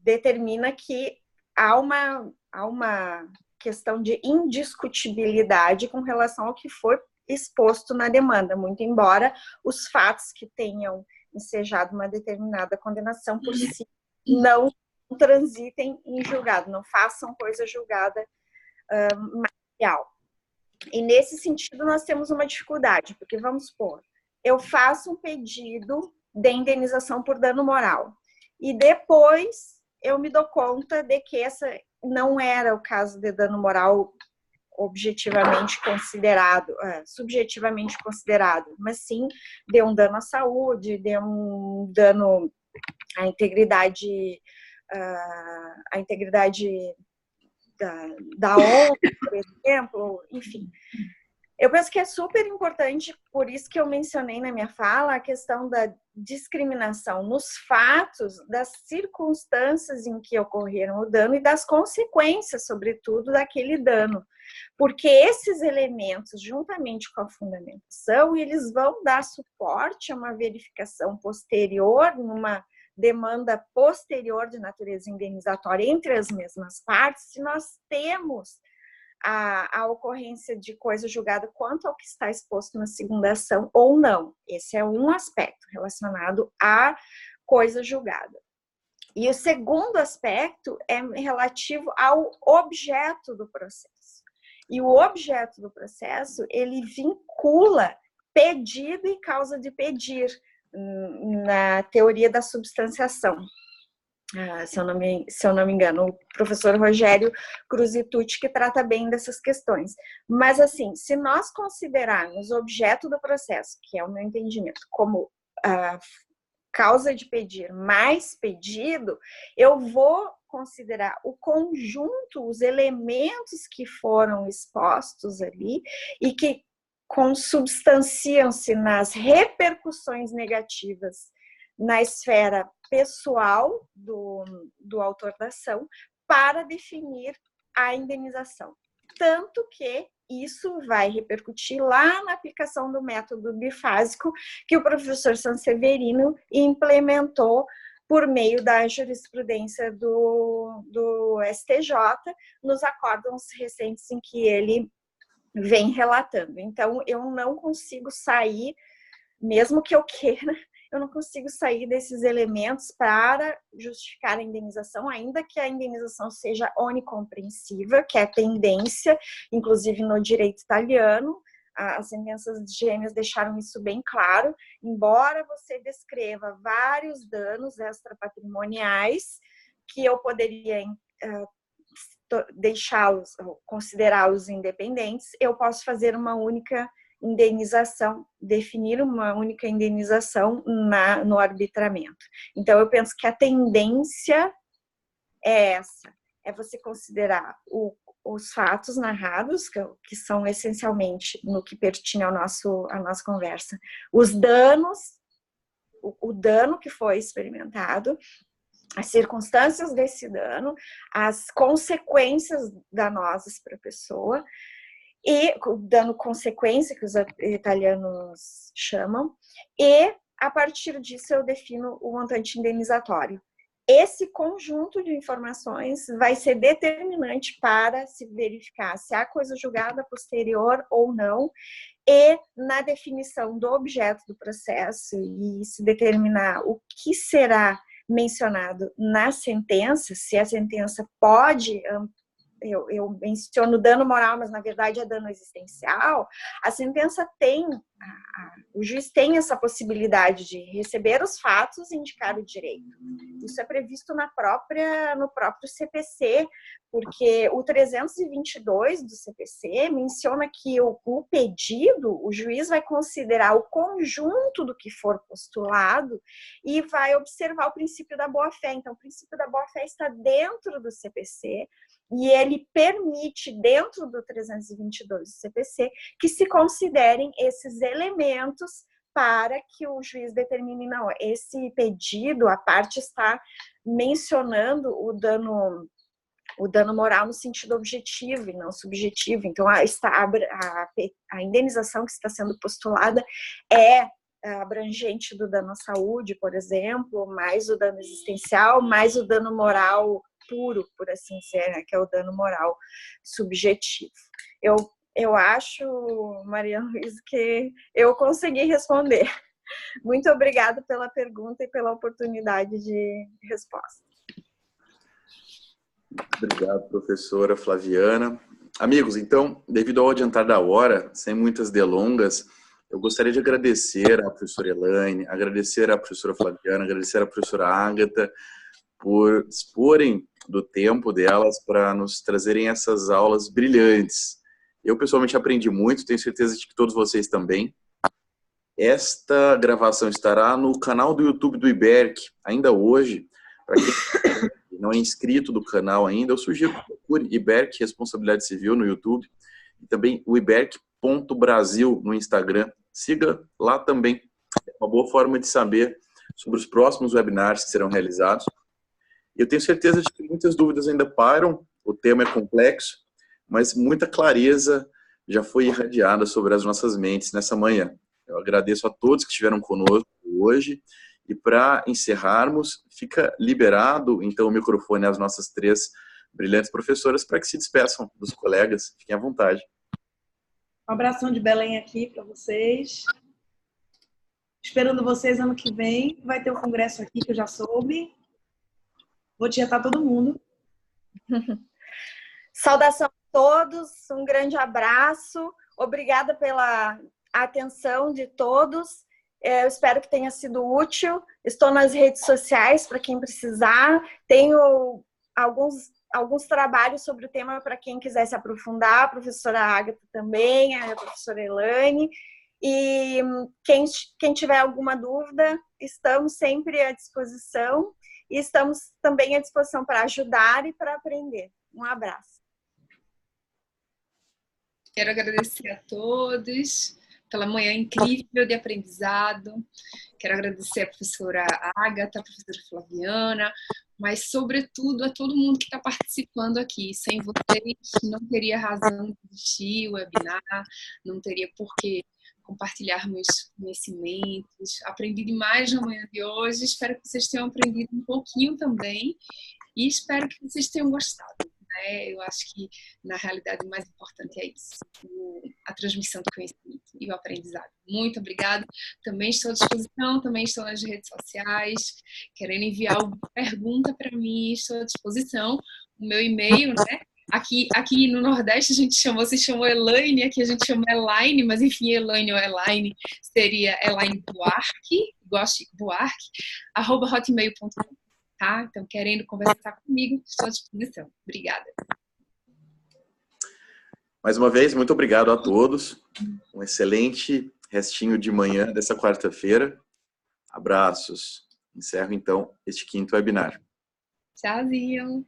Speaker 5: determina que há uma questão de indiscutibilidade com relação ao que foi exposto na demanda, muito embora os fatos que tenham ensejado uma determinada condenação por si não transitem em julgado, não façam coisa julgada material. E nesse sentido nós temos uma dificuldade, porque vamos supor, eu faço um pedido de indenização por dano moral e depois eu me dou conta de que essa não era o caso de dano moral objetivamente considerado, subjetivamente considerado, mas sim de um dano à saúde, de um dano à integridade da honra, por exemplo, enfim. Eu penso que é super importante, por isso que eu mencionei na minha fala, a questão da discriminação nos fatos, das circunstâncias em que ocorreram o dano e das consequências, sobretudo, daquele dano. Porque esses elementos, juntamente com a fundamentação, eles vão dar suporte a uma verificação posterior, numa demanda posterior de natureza indenizatória entre as mesmas partes, se nós temos a ocorrência de coisa julgada quanto ao que está exposto na segunda ação ou não. Esse é um aspecto relacionado à coisa julgada. E o segundo aspecto é relativo ao objeto do processo. E o objeto do processo, ele vincula pedido e causa de pedir na teoria da substanciação. Se eu não me engano, o professor Rogério Cruzitucci, que trata bem dessas questões. Mas, assim, se nós considerarmos o objeto do processo, que é o meu entendimento, como causa de pedir mais pedido, eu vou considerar o conjunto, os elementos que foram expostos ali e que consubstanciam-se nas repercussões negativas na esfera pessoal do autor da ação para definir a indenização. Tanto que isso vai repercutir lá na aplicação do método bifásico que o professor Sanseverino implementou por meio da jurisprudência do STJ, nos acórdãos recentes em que ele vem relatando. Então, eu não consigo sair, mesmo que eu queira, eu não consigo sair desses elementos para justificar a indenização, ainda que a indenização seja onicompreensiva, que é a tendência, inclusive no direito italiano. As sentenças gêmeas deixaram isso bem claro. Embora você descreva vários danos extrapatrimoniais, que eu poderia deixá-los, considerá-los independentes, eu posso fazer uma única indenização, definir uma única indenização no arbitramento. Então, eu penso que a tendência é essa, é você considerar os fatos narrados, que são essencialmente no que pertinha à nossa conversa, os danos, o dano que foi experimentado, as circunstâncias desse dano, as consequências danosas para a pessoa, e o dano consequência, que os italianos chamam, e a partir disso eu defino o montante indenizatório. Esse conjunto de informações vai ser determinante para se verificar se há coisa julgada posterior ou não, e na definição do objeto do processo e se determinar o que será mencionado na sentença, se a sentença pode, eu menciono dano moral, mas na verdade é dano existencial, a sentença tem, o juiz tem essa possibilidade de receber os fatos e indicar o direito. Isso é previsto no próprio CPC, porque o 322 do CPC menciona que o pedido, o juiz vai considerar o conjunto do que for postulado e vai observar o princípio da boa-fé. Então, o princípio da boa-fé está dentro do CPC, e ele permite, dentro do 322 do CPC, que se considerem esses elementos para que o juiz determine, não, esse pedido, a parte está mencionando o dano moral no sentido objetivo e não subjetivo. Então, a indenização que está sendo postulada é abrangente do dano à saúde, por exemplo, mais o dano existencial, mais o dano moral puro, por assim dizer, né, que é o dano moral subjetivo. Eu acho, Maria Luísa, que eu consegui responder. Muito obrigada pela pergunta e pela oportunidade de resposta.
Speaker 1: Obrigado, professora Flaviana. Amigos, então, devido ao adiantar da hora, sem muitas delongas, eu gostaria de agradecer à professora Elaine, agradecer à professora Flaviana, agradecer à professora Ágata por disporem do tempo delas para nos trazerem essas aulas brilhantes. Eu, pessoalmente, aprendi muito, tenho certeza de que todos vocês também. Esta gravação estará no canal do YouTube do IBERC, ainda hoje. Para quem não é inscrito do canal ainda, eu sugiro que procure IBERC Responsabilidade Civil no YouTube e também o iberc.brasil no Instagram. Siga lá também. É uma boa forma de saber sobre os próximos webinars que serão realizados. Eu tenho certeza de que muitas dúvidas ainda pairam, o tema é complexo, mas muita clareza já foi irradiada sobre as nossas mentes nessa manhã. Eu agradeço a todos que estiveram conosco hoje e para encerrarmos, fica liberado então o microfone às nossas três brilhantes professoras para que se despeçam dos colegas. Fiquem à vontade.
Speaker 4: Um abração de Belém aqui para vocês. Esperando vocês ano que vem. Vai ter um congresso aqui que eu já soube. Vou tietar todo mundo.
Speaker 5: Saudação a todos, um grande abraço. Obrigada pela atenção de todos. Eu espero que tenha sido útil. Estou nas redes sociais para quem precisar. Tenho alguns trabalhos sobre o tema para quem quiser se aprofundar. A professora Ágata também, a professora Elaine. E quem tiver alguma dúvida, estamos sempre à disposição. E estamos também à disposição para ajudar e para aprender. Um abraço.
Speaker 3: Quero agradecer a todos pela manhã incrível de aprendizado. Quero agradecer a professora Ágata, a professora Flaviana, mas, sobretudo, a todo mundo que está participando aqui. Sem vocês, não teria razão de existir o webinar, não teria por que compartilharmos conhecimentos. Aprendi demais na manhã de hoje, espero que vocês tenham aprendido um pouquinho também e espero que vocês tenham gostado. Eu acho que, na realidade, o mais importante é isso, a transmissão do conhecimento e o aprendizado. Muito obrigada. Também estou à disposição, também estou nas redes sociais. Querendo enviar alguma pergunta para mim, estou à disposição. O meu e-mail, né? Aqui no Nordeste a gente se chamou Elaine, aqui a gente chama Elaine, mas enfim, Elaine ou Elaine seria Elaine Buarque, @hotmail.com. Tá? Então, querendo conversar comigo, estou à disposição. Obrigada.
Speaker 1: Mais uma vez, muito obrigado a todos. Um excelente restinho de manhã dessa quarta-feira. Abraços. Encerro, então, este 5º webinar.
Speaker 3: Tchauzinho.